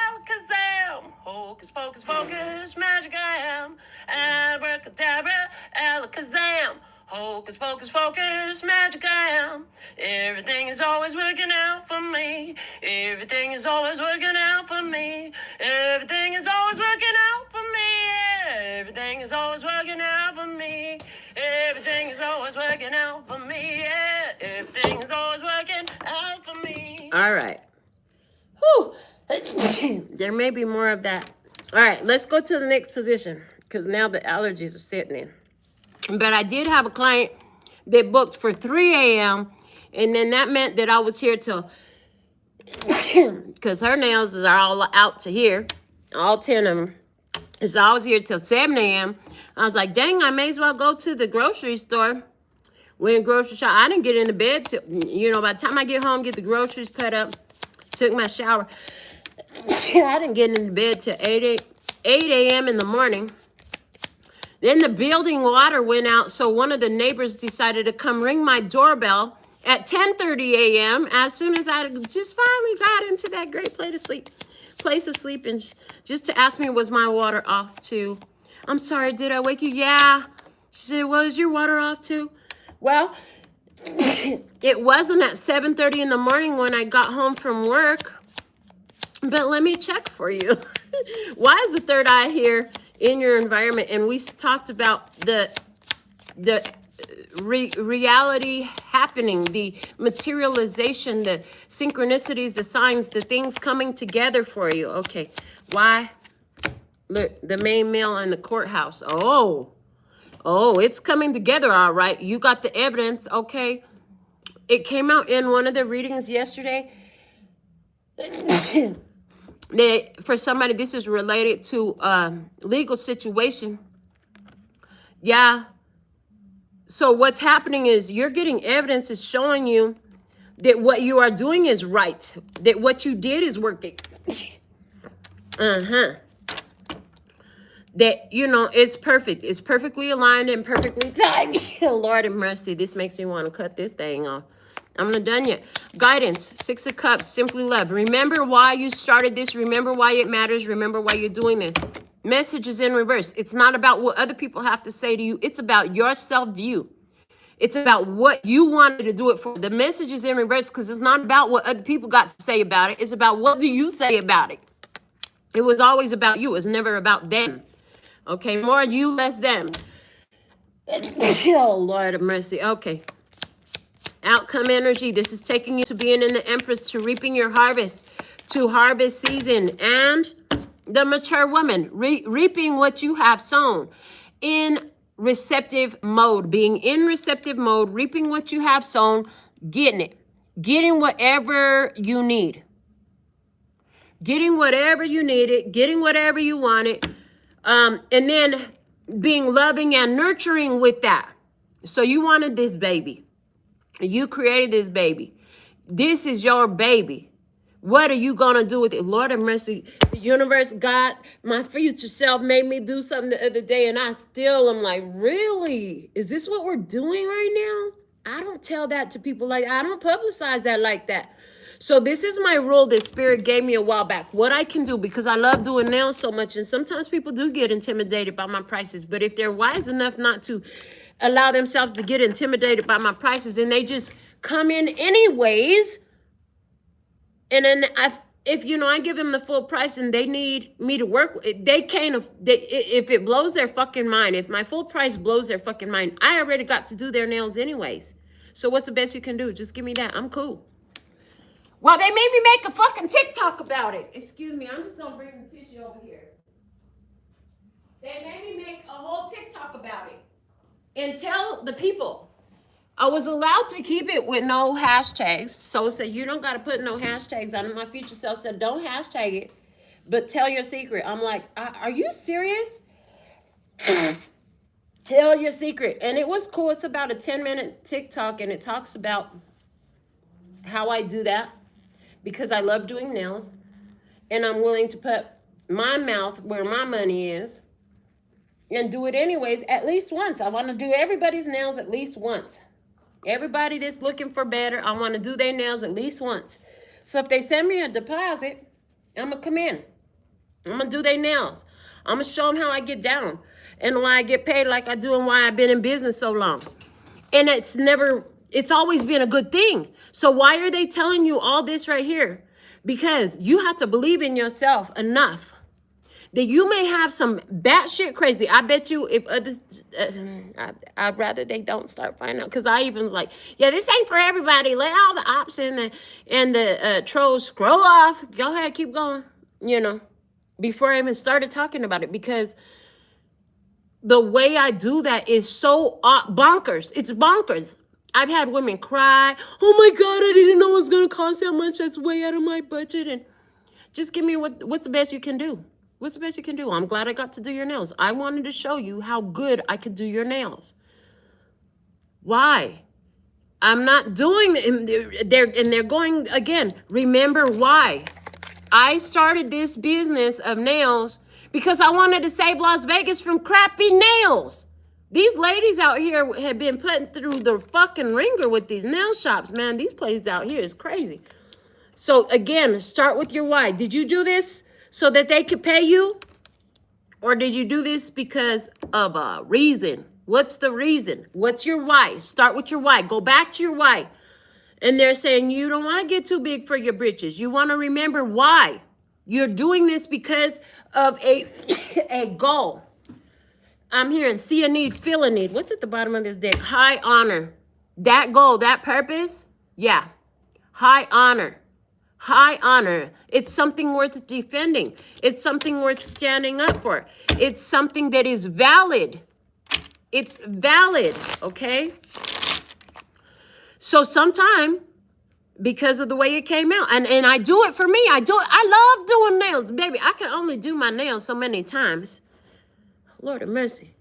alakazam, hocus pocus focus, magicam. Abracadabra, alakazam, hocus pocus focus, magicam. Everything is always working out for me. Everything is always working out for me. Everything is always working out for me. Everything is always working out for me. Everything is always working out for me. Yeah, everything is always working out for me. All right. Whew. There may be more of that. All right, let's go to the next position because now the allergies are setting in. But I did have a client that booked for 3 a.m. and then that meant that I was here till, because her nails are all out to here, all 10 of them. So I was here till 7 a.m. I was like, dang, I may as well go to the grocery store. Went grocery shop. I didn't get into bed till, by the time I get home, get the groceries put up, took my shower. I didn't get into bed till 8 a.m. in the morning. Then the building water went out, so one of the neighbors decided to come ring my doorbell at 10:30 a.m. as soon as I just finally got into that great place of sleep, and just to ask me, was my water off too? I'm sorry, did I wake you? Yeah. She said, well, is your water off too? Well, it wasn't at 7:30 in the morning when I got home from work, but let me check for you. Why is the third eye here in your environment? And we talked about the reality happening, the materialization, the synchronicities, the signs, the things coming together for you. Okay, why? Look, the main male in the courthouse. Oh, it's coming together, all right. You got the evidence, okay. It came out in one of the readings yesterday that for somebody, this is related to legal situation. Yeah. So what's happening is you're getting evidence is showing you that what you are doing is right, that what you did is working. That, it's perfect. It's perfectly aligned and perfectly timed. Lord have mercy. This makes me want to cut this thing off. I'm not done yet. Guidance, 6 of Cups, simply love. Remember why you started this. Remember why it matters. Remember why you're doing this. Message is in reverse. It's not about what other people have to say to you. It's about your self-view. It's about what you wanted to do it for. The message is in reverse because it's not about what other people got to say about it. It's about what do you say about it. It was always about you. It's never about them. Okay, more you, less them. Oh, Lord of mercy. Okay. Outcome energy. This is taking you to being in the Empress, to reaping your harvest, to harvest season, and the mature woman, reaping what you have sown in receptive mode, being in receptive mode, reaping what you have sown, getting it, getting whatever you need, getting whatever you needed, getting whatever you wanted, and then being loving and nurturing with that. So you wanted this baby. You created this baby. This is your baby. What are you going to do with it? Lord have mercy. The universe, God, my future self made me do something the other day, and I still am like, really? Is this what we're doing right now? I don't tell that to people I don't publicize that like that. So this is my rule that Spirit gave me a while back. What I can do, because I love doing nails so much, and sometimes people do get intimidated by my prices, but if they're wise enough not to allow themselves to get intimidated by my prices and they just come in anyways, and then if I give them the full price and they need me to work, they can't, if it blows their fucking mind, if my full price blows their fucking mind, I already got to do their nails anyways. So what's the best you can do? Just give me that. I'm cool. Well, they made me make a fucking TikTok about it. Excuse me, I'm just gonna bring the tissue over here. They made me make a whole TikTok about it and tell the people I was allowed to keep it with no hashtags. So it said, you don't got to put no hashtags on it. My future self said, don't hashtag it, but tell your secret. I'm like, are you serious? Tell your secret. And it was cool. It's about a 10-minute TikTok, and it talks about how I do that because I love doing nails, and I'm willing to put my mouth where my money is and do it anyways at least once. I want to do everybody's nails at least once. Everybody that's looking for better, I want to do their nails at least once. So if they send me a deposit, I'm going to come in. I'm going to do their nails. I'm going to show them how I get down and why I get paid like I do and why I've been in business so long. And it's always been a good thing. So why are they telling you all this right here? Because you have to believe in yourself enough that you may have some batshit crazy. I bet you if others, I'd rather they don't start finding out. Because I even was like, yeah, this ain't for everybody. Let all the ops and the trolls scroll off. Go ahead, keep going, before I even started talking about it. Because the way I do that is so bonkers. It's bonkers. I've had women cry. Oh my God, I didn't know it was going to cost that much. That's way out of my budget. And just give me what's the best you can do. What's the best you can do? I'm glad I got to do your nails. I wanted to show you how good I could do your nails. Why? I'm not doing it. They're going again. Remember why? I started this business of nails because I wanted to save Las Vegas from crappy nails. These ladies out here have been putting through the fucking ringer with these nail shops. Man, these places out here is crazy. So again, start with your why. Did you do this so that they could pay you? Or did you do this because of a reason? What's the reason? What's your why? Start with your why. Go back to your why. And they're saying you don't want to get too big for your britches. You want to remember why. You're doing this because of a goal. I'm hearing see a need, feel a need. What's at the bottom of this deck? High honor. That goal, that purpose, yeah. High honor. High honor. It's something worth defending. It's something worth standing up for. It's something that is valid. It's valid, okay? So sometime, because of the way it came out, and I do it for me. I love doing nails. Baby, I can only do my nails so many times. Lord of mercy.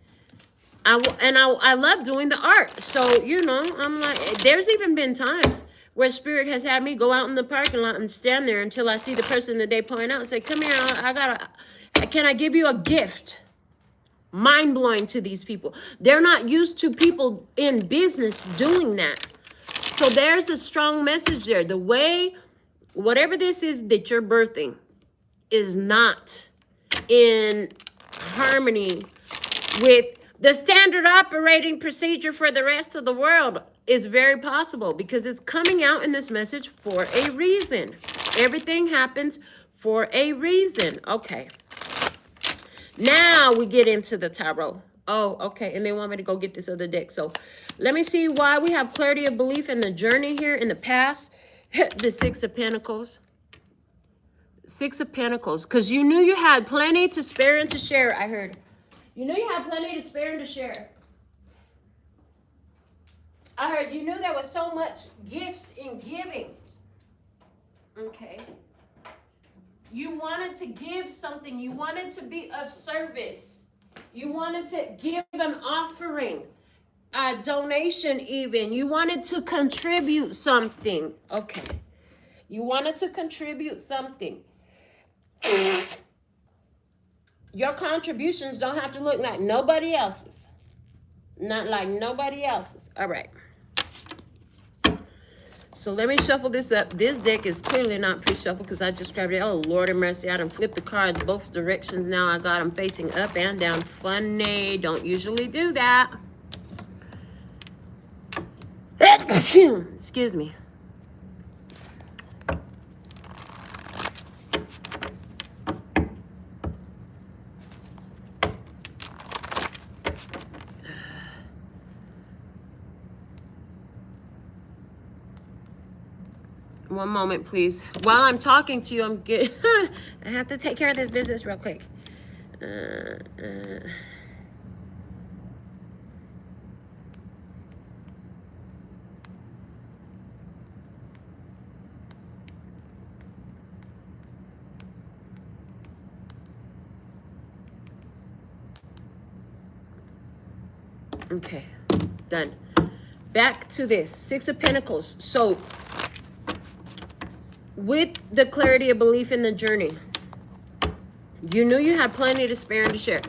I love doing the art. So, I'm like, there's even been times where Spirit has had me go out in the parking lot and stand there until I see the person that they point out and say, come here, can I give you a gift? Mind-blowing to these people. They're not used to people in business doing that. So there's a strong message there. The way, whatever this is that you're birthing is not in harmony with the standard operating procedure for the rest of the world. Is very possible because it's coming out in this message for a reason. Everything happens for a reason. Okay. Now we get into the tarot. Oh, okay. And they want me to go get this other deck. So let me see why we have clarity of belief in the journey here in the past. The Six of Pentacles. Six of Pentacles. Because you knew you had plenty to spare and to share, I heard. You knew you had plenty to spare and to share. I heard you knew there was so much gifts in giving. Okay. You wanted to give something. You wanted to be of service. You wanted to give an offering, a donation even. You wanted to contribute something. Okay. You wanted to contribute something. Your contributions don't have to look like nobody else's. Not like nobody else's. All right. So let me shuffle this up. This deck is clearly not pre-shuffled because I just grabbed it. Oh, Lord have mercy. I done flipped the cards both directions. Now I got them facing up and down. Funny. Don't usually do that. Excuse me. One moment, please. While I'm talking to you, I'm good. I have to take care of this business real quick. Okay, done. Back to this. Six of Pentacles. So, with the clarity of belief in the journey, you knew you had plenty to spare and to share.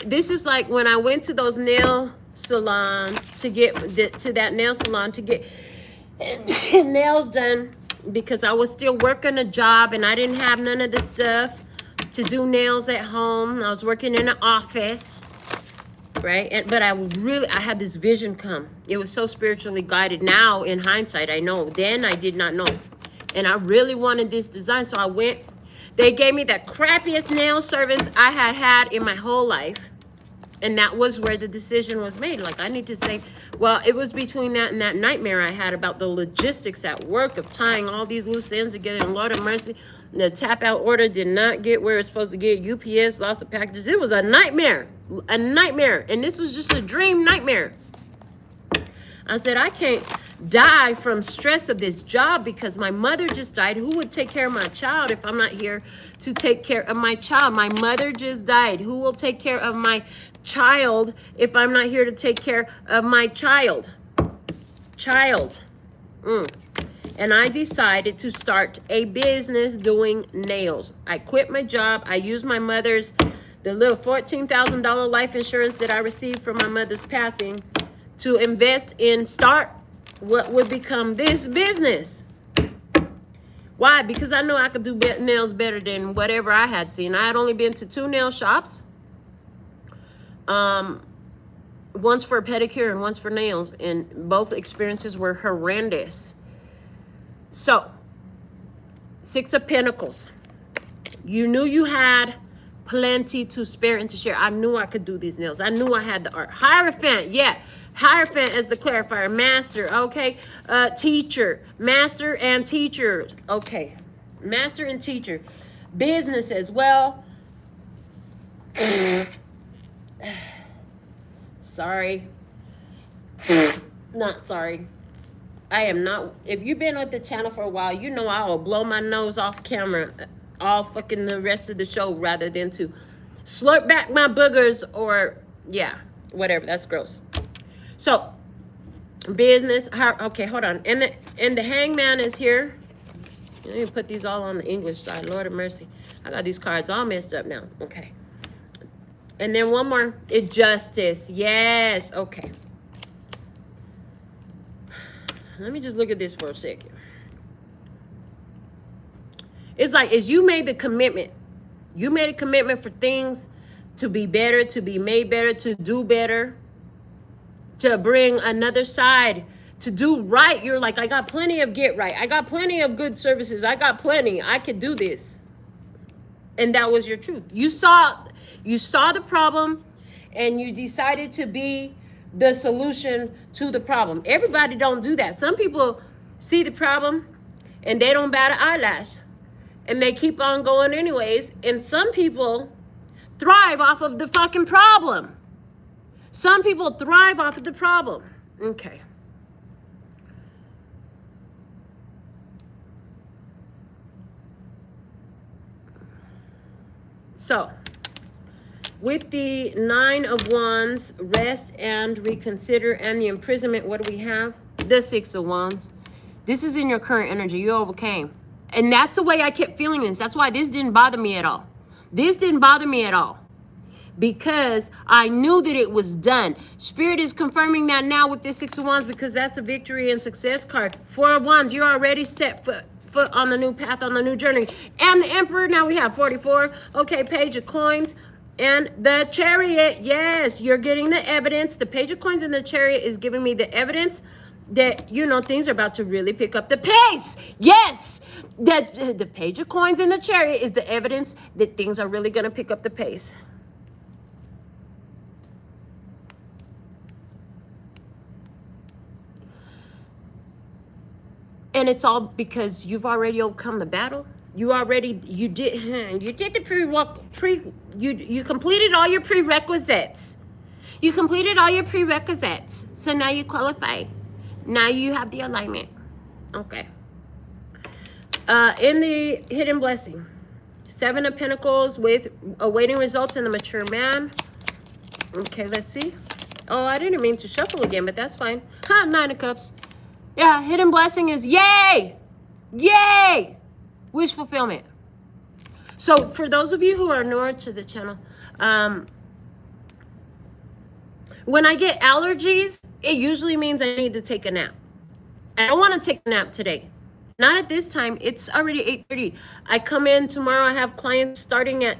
This is like when I went to those nail salon to get to that nail salon to get nails done, because I was still working a job and I didn't have none of the stuff to do nails at home. I was working in an office, right? But I had this vision come. It was so spiritually guided. Now in hindsight, I know. Then I did not know. And I really wanted this design, so I went. They gave me the crappiest nail service I had had in my whole life. And that was where the decision was made. Like, I need to say, well, it was between that and that nightmare I had about the logistics at work of tying all these loose ends together. And Lord of mercy, the tap out order did not get where it's supposed to get. UPS lost the packages. It was a nightmare. A nightmare. And this was just a dream nightmare. I said, I can't die from stress of this job because my mother just died. Who would take care of my child if I'm not here to take care of my child? My mother just died. Who will take care of my child if I'm not here to take care of my child? And I decided to start a business doing nails. I quit my job. I used my mother's, the little $14,000 life insurance that I received from my mother's passing to invest in start what would become this business. Why? Because I know I could do nails better than whatever I had seen. I had only been to 2 nail shops. Once for a pedicure and once for nails. And both experiences were horrendous. So, Six of Pentacles. You knew you had plenty to spare and to share. I knew I could do these nails. I knew I had the art. Hierophant, yeah. Hierophant as the clarifier. Master, okay. Teacher. Master and teacher. Okay. Master and teacher. Business as well. Sorry. Not sorry. I am not. If you've been with the channel for a while, you know I will blow my nose off camera all fucking the rest of the show rather than to slurp back my boogers or, yeah, whatever. That's gross. So, business. Okay, hold on. And the hangman is here. Let me put these all on the English side. Lord of mercy. I got these cards all messed up now. Okay. And then one more. Justice. Yes. Okay. Let me just look at this for a second. It's like, as you made the commitment, you made a commitment for things to be better, to be made better, to do better, to bring another side, to do right. You're like, I got plenty of get right. I got plenty of good services. I got plenty. I could do this. And that was your truth. You saw the problem and you decided to be the solution to the problem. Everybody don't do that. Some people see the problem and they don't bat an eyelash and they keep on going anyways. And some people thrive off of the fucking problem. Some people thrive off of the problem. Okay. So, with the 9 of Wands, rest and reconsider, and the imprisonment, what do we have? The 6 of Wands. This is in your current energy. You overcame. And that's the way I kept feeling this. That's why this didn't bother me at all. This didn't bother me at all. Because I knew that it was done. Spirit is confirming that now with this 6 of Wands, because that's a victory and success card. 4 of Wands, you're already stepped foot on the new path, on the new journey. And the Emperor, now we have 44. Okay, Page of Coins. And the Chariot, yes, you're getting the evidence. The Page of Coins and the Chariot is giving me the evidence that, you know, things are about to really pick up the pace. Yes, that the Page of Coins and the Chariot is the evidence that things are really going to pick up the pace. And it's all because you've already overcome the battle. You did the you completed all your prerequisites. You completed all your prerequisites. So now you qualify. Now you have the alignment. Okay. In the hidden blessing, 7 of Pentacles with awaiting results in the mature man. Okay, let's see. Oh, I didn't mean to shuffle again, but that's fine. Huh, 9 of Cups. Yeah, hidden blessing is yay! Yay! Wish fulfillment. So for those of you who are newer to the channel, when I get allergies, it usually means I need to take a nap. I don't want to take a nap today. Not at this time. It's already 8:30. I come in tomorrow. I have clients starting at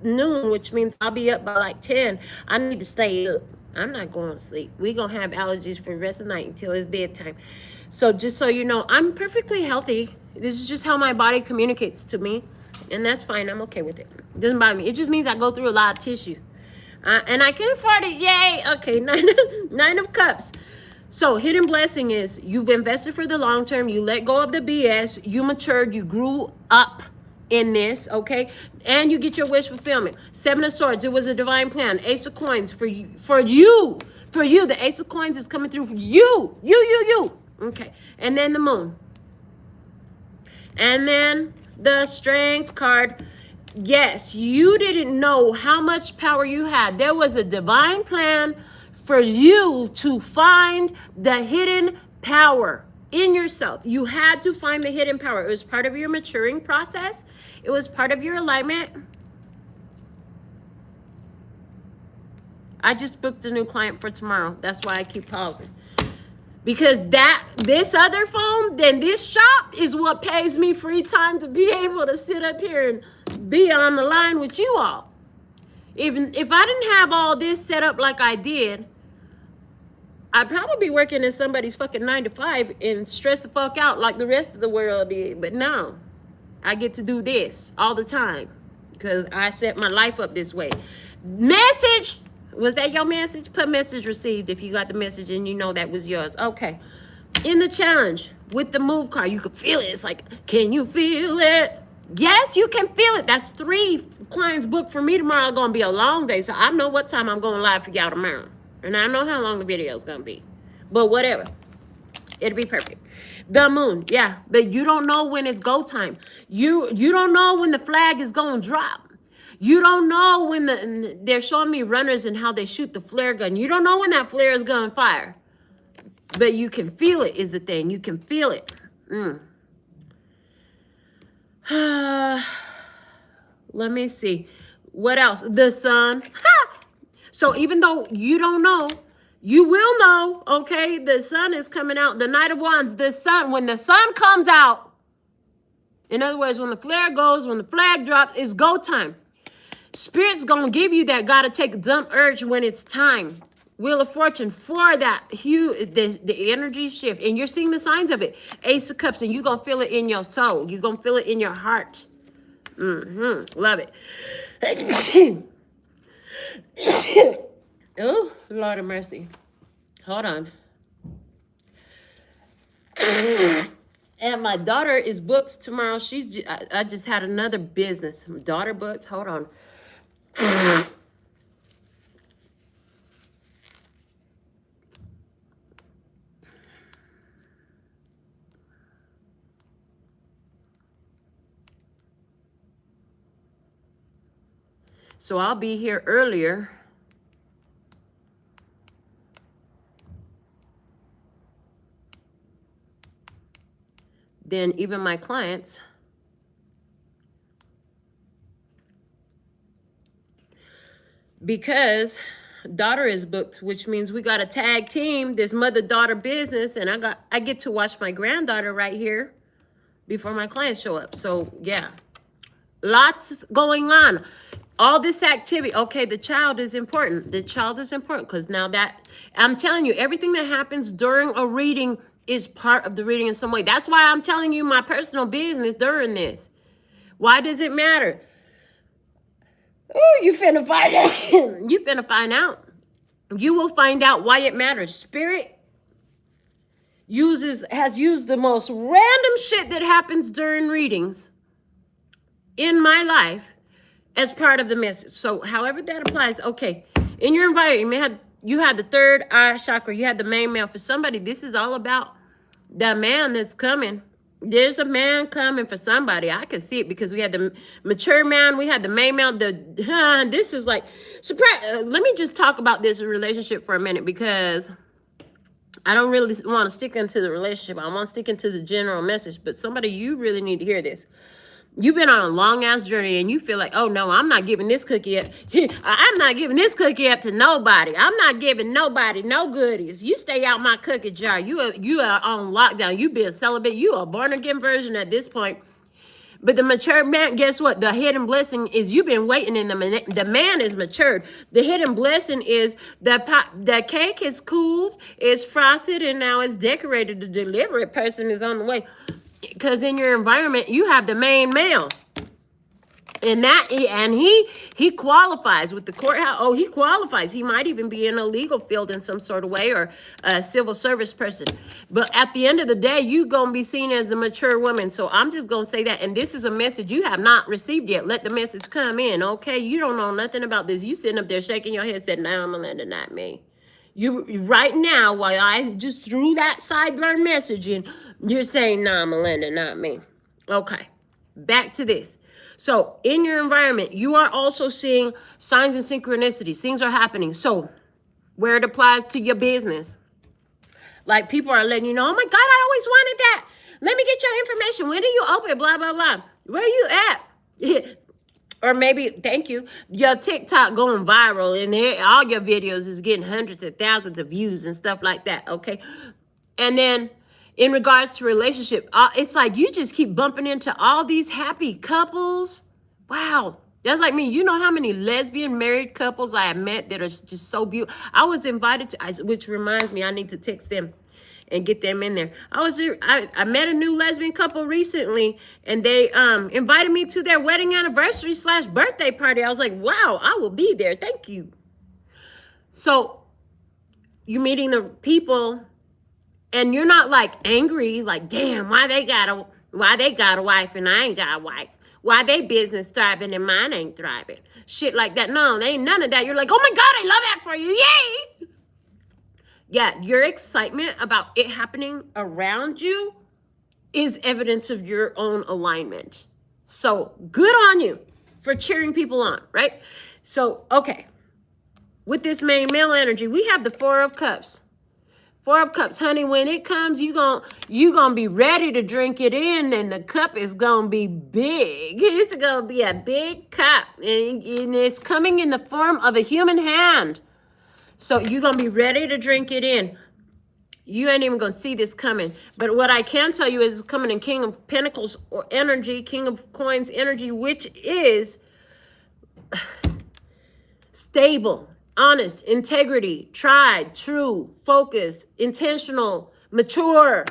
noon, which means I'll be up by like 10. I need to stay up. I'm not going to sleep. We're going to have allergies for the rest of the night until it's bedtime. So just so you know, I'm perfectly healthy. This is just how my body communicates to me. And that's fine. I'm okay with it. It doesn't bother me. It just means I go through a lot of tissue. And I can afford it. Yay. Okay, 9 of Cups. So hidden blessing is you've invested for the long term. You let go of the BS. You matured. You grew up in this, okay? And you get your wish fulfillment. 7 of Swords. It was a divine plan. Ace of Coins for you. For you. For you. The Ace of Coins is coming through for you. You. Okay. And then the Moon. And then the Strength card. Yes, you didn't know how much power you had. There was a divine plan for you to find the hidden power in yourself. You had to find the hidden power. It was part of your maturing process. It was part of your alignment. I just booked a new client for tomorrow. That's why I keep pausing. Because this other phone, then this shop is what pays me free time to be able to sit up here and be on the line with you all. Even if I didn't have all this set up like I did, I'd probably be working in somebody's fucking 9 to 5 and stress the fuck out like the rest of the world did. But no, I get to do this all the time because I set my life up this way. Message. Was that your message? Put message received if you got the message and you know that was yours. Okay. In the challenge with the move card, you can feel it. It's like, can you feel it? Yes, you can feel it. That's 3 clients booked for me tomorrow. It's going to be a long day. So I know what time I'm going live for y'all tomorrow. And I know how long the video is going to be. But whatever. It'll be perfect. The Moon. Yeah. But you don't know when it's go time. You don't know when the flag is going to drop. You don't know when they're showing me runners and how they shoot the flare gun. You don't know when that flare is going to fire. But you can feel it is the thing. You can feel it. Let me see. What else? The Sun. Ha! So even though you don't know, you will know, okay? The Sun is coming out. The Knight of Wands, the Sun. When the Sun comes out, in other words, when the flare goes, when the flag drops, it's go time. Spirit's going to give you that gotta take a dump urge when it's time. Wheel of Fortune for that the energy shift. And you're seeing the signs of it. Ace of Cups. And you're going to feel it in your soul. You're going to feel it in your heart. Love it. Oh, Lord of mercy. Hold on. And my daughter is booked tomorrow. I just had another business. My daughter booked. Hold on. So I'll be here earlier. Than even my clients. Because daughter is booked, which means we got a tag team, this mother-daughter business, and I get to watch my granddaughter right here before my clients show up. So yeah, lots going on. All this activity. Okay, the child is important. The child is important because now that I'm telling you, everything that happens during a reading is part of the reading in some way. That's why I'm telling you my personal business during this. Why does it matter? Oh, you finna find out. You finna find out. You will find out why it matters. Spirit has used the most random shit that happens during readings in my life as part of the message. So however that applies, okay. In your environment, you had the 3rd eye chakra. You had the main male. For somebody, this is all about the man that's coming. There's a man coming for somebody. I can see it because we had the mature man. We had the main male. This is like, Let me just talk about this relationship for a minute, because I don't really want to stick into the relationship. I want to stick into the general message. But somebody, you really need to hear this. You've been on a long-ass journey and you feel like, oh, no, I'm not giving this cookie up. I'm not giving this cookie up to nobody. I'm not giving nobody no goodies. You stay out my cookie jar. You are on lockdown. You been celibate. You are a born-again version at this point. But the mature man, guess what? The hidden blessing is you've been waiting, and the man is matured. The hidden blessing is the cake is cooled, it's frosted, and now it's decorated. The delivery person is on the way. Because in your environment, you have the main male. And he qualifies with the courthouse. Oh, he qualifies. He might even be in a legal field in some sort of way, or a civil service person. But at the end of the day, you going to be seen as the mature woman. So I'm just going to say that. And this is a message you have not received yet. Let the message come in, okay? You don't know nothing about this. You sitting up there shaking your head saying, no, Melinda, not me. You right now, while I just threw that sideburn message in, you're saying, nah, Melinda, not me. Okay, back to this. So in your environment, you are also seeing signs and synchronicities. Things are happening. So where it applies to your business, like people are letting you know, oh my God, I always wanted that. Let me get your information. When do you open? Blah, blah, blah. Where are you at? Or maybe, thank you, your TikTok going viral and all your videos is getting hundreds of thousands of views and stuff like that, okay? And then in regards to relationship, it's like you just keep bumping into all these happy couples. Wow. That's like me. You know how many lesbian married couples I have met that are just so beautiful. I was invited to, which reminds me, I need to text them and get them in there. I met a new lesbian couple recently, and they invited me to their wedding anniversary / birthday party. I was like, wow, I will be there. Thank you. So you're meeting the people, and you're not like angry, like, damn, why they got a wife and I ain't got a wife? Why they business thriving and mine ain't thriving? Shit like that. No, they ain't none of that. You're like, oh my God, I love that for you. Yay! Yeah, your excitement about it happening around you is evidence of your own alignment. So good on you for cheering people on, right? So, okay. With this main male energy, we have the Four of Cups. Four of Cups, honey, when it comes, you gonna be ready to drink it in, and the cup is gonna be big. It's gonna be a big cup, and it's coming in the form of a human hand. So you're going to be ready to drink it in. You ain't even going to see this coming. But what I can tell you is it's coming in King of Pentacles or energy, King of Coins energy, which is stable, honest, integrity, tried, true, focused, intentional, mature.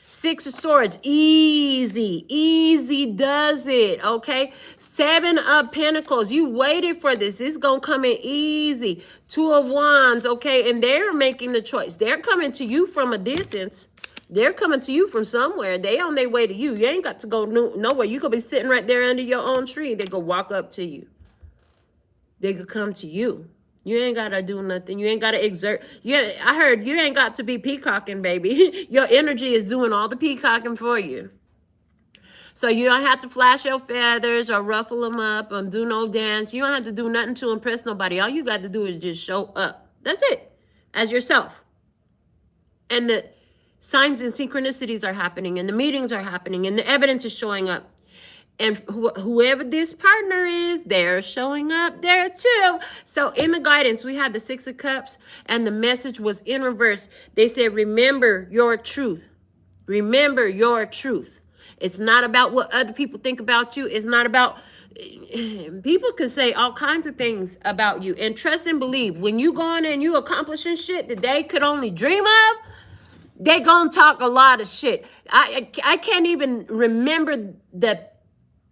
Six of Swords, easy does it, okay? Seven of Pentacles, you waited for this. This is going to come in easy. Two of Wands, okay? And they're making the choice. They're coming to you from a distance. They're coming to you from somewhere. They on their way to you. You ain't got to go nowhere. You could be sitting right there under your own tree. They could walk up to you. They could come to you. You ain't got to do nothing. You ain't got to exert. I heard you ain't got to be peacocking, baby. Your energy is doing all the peacocking for you. So you don't have to flash your feathers or ruffle them up and do no dance. You don't have to do nothing to impress nobody. All you got to do is just show up. That's it. As yourself. And the signs and synchronicities are happening, and the meetings are happening, and the evidence is showing up. And whoever this partner is, they're showing up there too. So in the guidance, we had the Six of Cups, and the message was in reverse. They said, remember your truth. Remember your truth. It's not about what other people think about you. It's not about, people can say all kinds of things about you. And trust and believe, when you go in and you accomplishing shit that they could only dream of, they gonna talk a lot of shit. I can't even remember the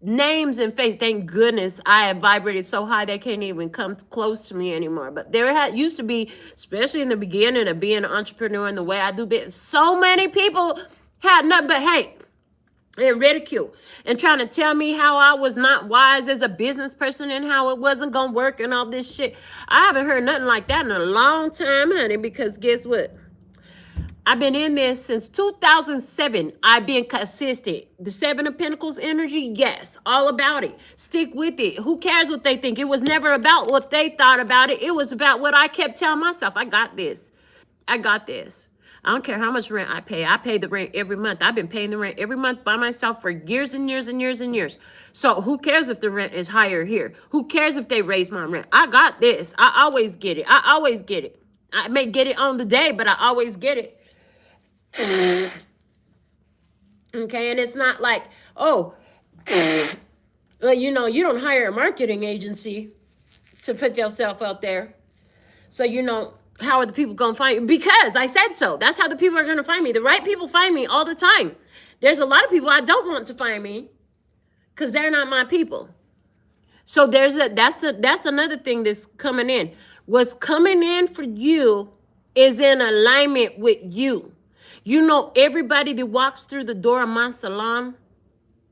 names and face. Thank goodness I have vibrated so high they can't even come close to me anymore. But there used to be, especially in the beginning of being an entrepreneur and the way I do business, so many people had nothing but hate and ridicule and trying to tell me how I was not wise as a business person and how it wasn't gonna work and all this shit. I haven't heard nothing like that in a long time, honey, because guess what? I've been in this since 2007. I've been consistent. The Seven of Pentacles energy, yes, all about it. Stick with it. Who cares what they think? It was never about what they thought about it. It was about what I kept telling myself. I got this. I got this. I don't care how much rent I pay. I pay the rent every month. I've been paying the rent every month by myself for years and years and years and years. So who cares if the rent is higher here? Who cares if they raise my rent? I got this. I always get it. I always get it. I may get it on the day, but I always get it. Okay, and it's not like, oh, well, you know, you don't hire a marketing agency to put yourself out there. So, you know, how are the people going to find you? Because I said so. That's how the people are going to find me. The right people find me all the time. There's a lot of people I don't want to find me because they're not my people. So that's another thing that's coming in. What's coming in for you is in alignment with you. You know, everybody that walks through the door of my salon,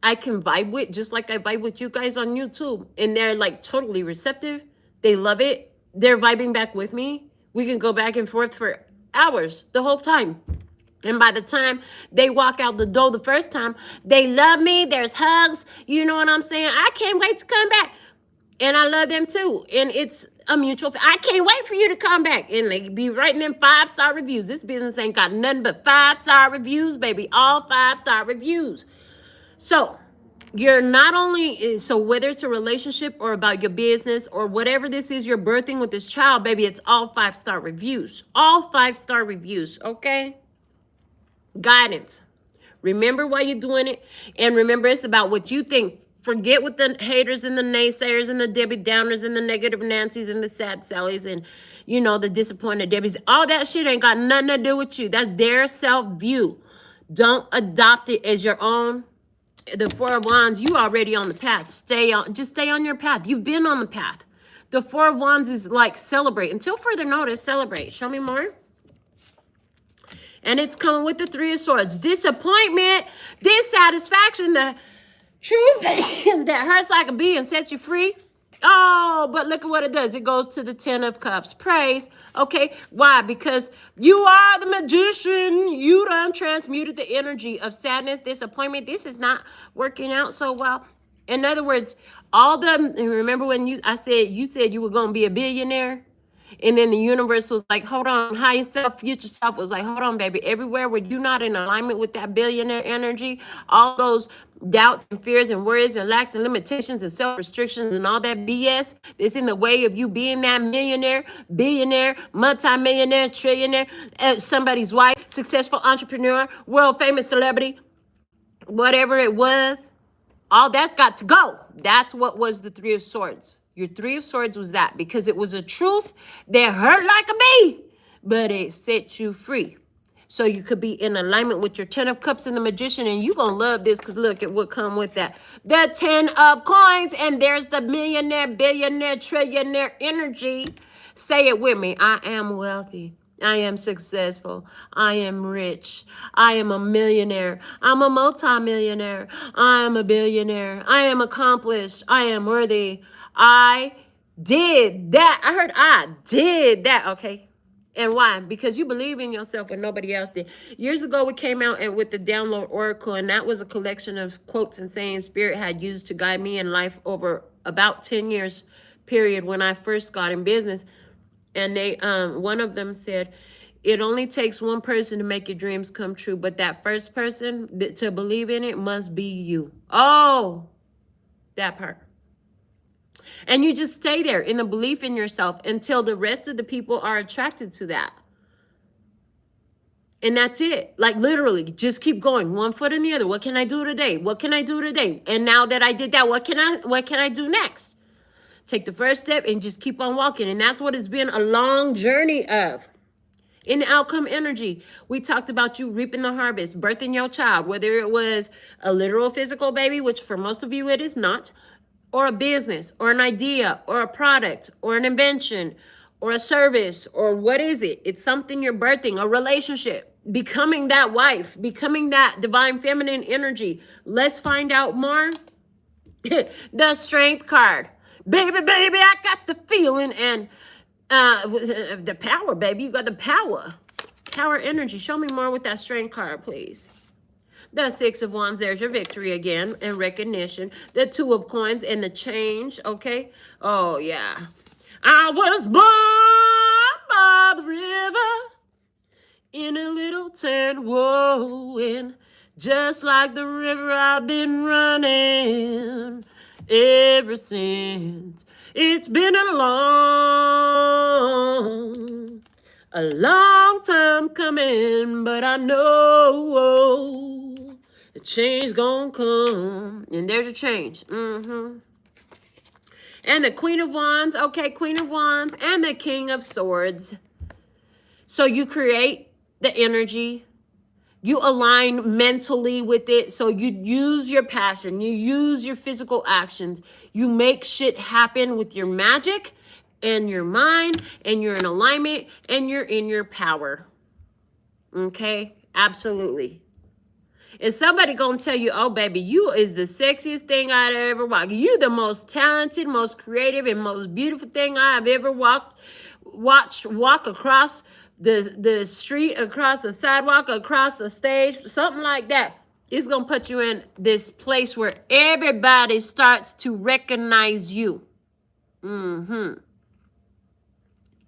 I can vibe with, just like I vibe with you guys on YouTube. And they're like totally receptive. They love it. They're vibing back with me. We can go back and forth for hours, the whole time. And by the time they walk out the door the first time, they love me. There's hugs. You know what I'm saying? I can't wait to come back. And I love them too. And it's a mutual, I can't wait for you to come back. And they be writing them 5-star reviews. This business ain't got nothing but 5-star reviews, baby. All 5-star reviews. So you're not only, so whether it's a relationship or about your business or whatever this is you're birthing with this child, baby, it's all 5-star reviews. All 5-star reviews, okay? Guidance. Remember why you're doing it. And remember, it's about what you think. Forget what the haters and the naysayers and the Debbie Downers and the negative Nancys and the sad Sallys and, you know, the disappointed Debbies. All that shit ain't got nothing to do with you. That's their self-view. Don't adopt it as your own. The Four of Wands, you already on the path. Just stay on your path. You've been on the path. The Four of Wands is like celebrate. Until further notice, celebrate. Show me more. And it's coming with the Three of Swords. Disappointment, dissatisfaction, the truth that hurts like a bee and sets you free. Oh, but look at what it does. It goes to the 10 of Cups. Praise. Okay, why? Because you are the magician. You done transmuted the energy of sadness, disappointment. This is not working out so well. In other words, all the, remember when you said you were going to be a billionaire? And then the universe was like, hold on, higher self, future self was like, hold on, baby. Everywhere where you're not in alignment with that billionaire energy, all those doubts and fears and worries and lacks and limitations and self-restrictions and all that BS that's in the way of you being that millionaire, billionaire, multimillionaire, trillionaire, somebody's wife, successful entrepreneur, world famous celebrity, whatever it was, all that's got to go. That's what was the Three of Swords. Your Three of Swords was that because it was a truth that hurt like a bee, but it set you free. So you could be in alignment with your 10 of Cups and the Magician, and you're going to love this because look at what come with that. The 10 of Coins, and there's the millionaire, billionaire, trillionaire energy. Say it with me. I am wealthy. I am successful. I am rich. I am a millionaire. I'm a multimillionaire. I am a billionaire. I am accomplished. I am worthy. I did that. I heard I did that. Okay. And why? Because you believe in yourself when nobody else did. Years ago, we came out with the Download Oracle, and that was a collection of quotes and sayings Spirit had used to guide me in life over about 10 years period when I first got in business. And they, one of them said, it only takes one person to make your dreams come true, but that first person to believe in it must be you. Oh, that part. And you just stay there in the belief in yourself until the rest of the people are attracted to that. And that's it. Like literally, just keep going, one foot in the other. What can I do today? What can I do today? And now that I did that, what can I do next? Take the first step and just keep on walking. And that's what it's been a long journey of. In the outcome energy, we talked about you reaping the harvest, birthing your child, whether it was a literal physical baby, which for most of you it is not, or a business, or an idea, or a product, or an invention, or a service, or what is it? It's something you're birthing, a relationship, becoming that wife, becoming that divine feminine energy. Let's find out more. The Strength card. Baby, I got the feeling, and the power, baby. You got the power. Tower energy. Show me more with that strength card, please. The Six of Wands, there's your victory again and recognition. The Two of Coins and the change, okay? Oh, yeah. I was born by the river in a little town, whoa, and just like the river I've been running ever since. It's been a long time coming, but I know the change gonna come. And there's a change. And the Queen of Wands, okay, Queen of Wands, and the King of Swords. So you create the energy. You align mentally with it. So you use your passion. You use your physical actions. You make shit happen with your magic and your mind, and you're in alignment, and you're in your power. Okay? Absolutely. Is somebody gonna tell you, oh, baby, you is the sexiest thing I've ever walked. You the most talented, most creative, and most beautiful thing I've ever watched walk across the street, across the sidewalk, across the stage, something like that. It's gonna put you in this place where everybody starts to recognize you.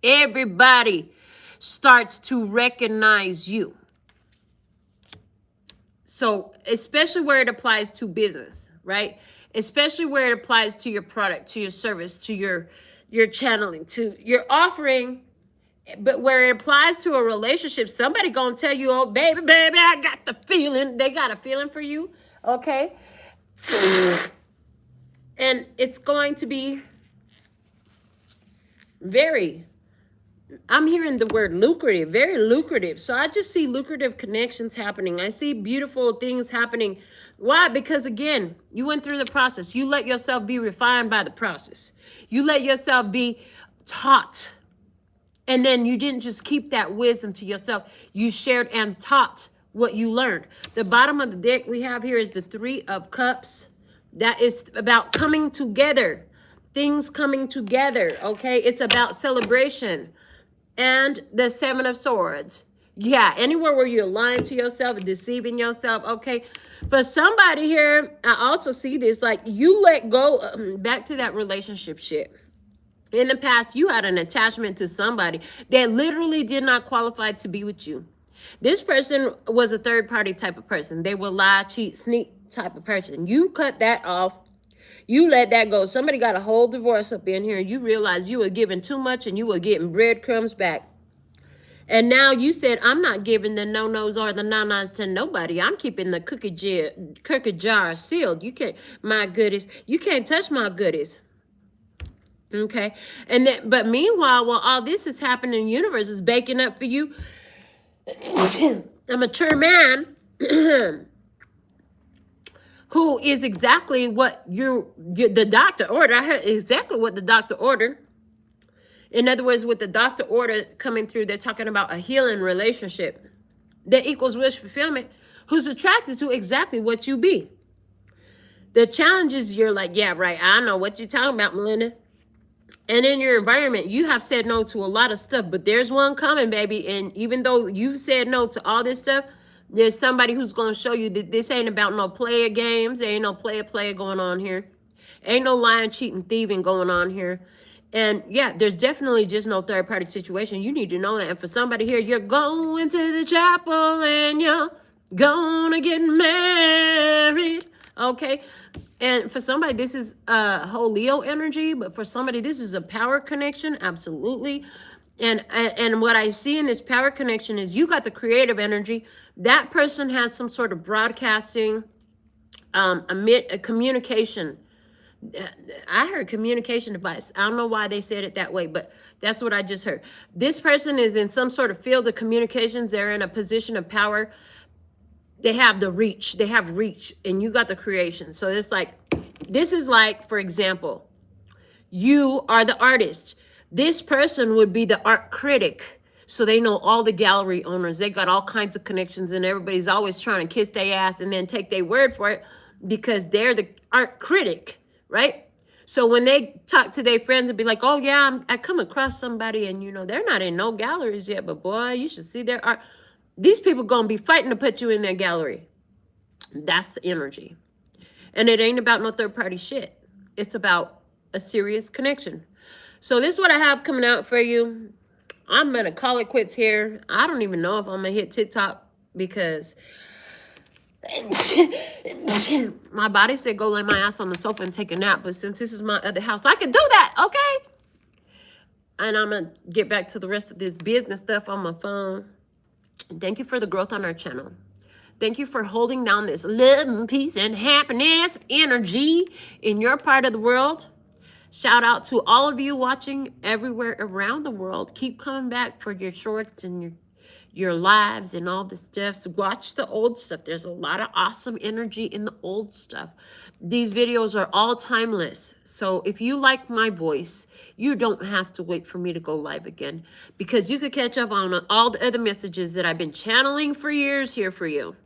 Everybody starts to recognize you. So, especially where it applies to business, right? Especially where it applies to your product, to your service, to your channeling, to your offering. But where it applies to a relationship, somebody gonna tell you, oh, baby, I got the feeling. They got a feeling for you, okay? And it's going to be very, I'm hearing the word lucrative, very lucrative. So I just see lucrative connections happening. I see beautiful things happening. Why? Because again, you went through the process. You let yourself be refined by the process. You let yourself be taught. And then you didn't just keep that wisdom to yourself. You shared and taught what you learned. The bottom of the deck we have here is the Three of Cups. That is about coming together. Things coming together, okay? It's about celebration. And the Seven of Swords. Yeah, anywhere where you're lying to yourself and deceiving yourself, okay? For somebody here, I also see this, like you let go, back to that relationship shit. In the past, you had an attachment to somebody that literally did not qualify to be with you. This person was a third-party type of person. They were lie, cheat, sneak type of person. You cut that off. You let that go. Somebody got a whole divorce up in here, and you realized you were giving too much, and you were getting breadcrumbs back. And now you said, I'm not giving the no-nos or the na-nas to nobody. I'm keeping the cookie jar sealed. You can't, my goodies, you can't touch my goodies. Okay, and then, but meanwhile, while all this is happening, the universe is baking up for you a mature man who is exactly what the doctor ordered. I heard exactly what the doctor ordered. In other words, with the doctor order coming through, they're talking about a healing relationship that equals wish fulfillment, who's attracted to exactly what you be. The challenge is you're like, yeah, right, I know what you're talking about, Melinda. And in your environment, you have said no to a lot of stuff, but there's one coming, baby. And even though you've said no to all this stuff, there's somebody who's going to show you that this ain't about no player games. There ain't no player going on here. Ain't no lying, cheating, thieving going on here. And yeah, there's definitely just no third party situation. You need to know that. And for somebody here, you're going to the chapel and you're gonna get married. Okay. And for somebody, this is a whole Leo energy, but for somebody, this is a power connection. Absolutely. And what I see in this power connection is you got the creative energy. That person has some sort of broadcasting, a communication. I heard communication device. I don't know why they said it that way, but that's what I just heard. This person is in some sort of field of communications. They're in a position of power. They have the reach. They have reach, and you got the creation. So it's like, this is like, for example, you are the artist. This person would be the art critic. So they know all the gallery owners. They got all kinds of connections, and everybody's always trying to kiss their ass and then take their word for it because they're the art critic, right? So when they talk to their friends and be like, oh yeah, I come across somebody and they're not in no galleries yet, but boy, you should see their art. These people gonna be fighting to put you in their gallery. That's the energy. And it ain't about no third party shit. It's about a serious connection. So this is what I have coming out for you. I'm gonna call it quits here. I don't even know if I'm gonna hit TikTok because my body said go lay my ass on the sofa and take a nap. But since this is my other house, I can do that, okay? And I'm gonna get back to the rest of this business stuff on my phone. Thank you for the growth on our channel. Thank you for holding down this love and peace and happiness energy in your part of the world. Shout out to all of you watching everywhere around the world. Keep coming back for your shorts and your lives and all this stuff. So watch the old stuff. There's a lot of awesome energy in the old stuff. These videos are all timeless. So if you like my voice, you don't have to wait for me to go live again, because you could catch up on all the other messages that I've been channeling for years here for you.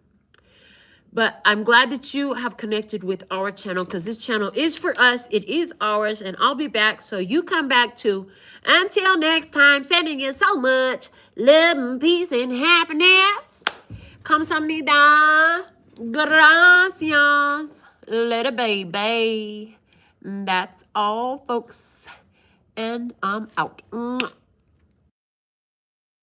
But I'm glad that you have connected with our channel, because this channel is for us. It is ours, and I'll be back. So you come back too. Until next time, sending you so much love and peace and happiness. Kamsahamnida. Gracias. Little baby. That's all, folks. And I'm out.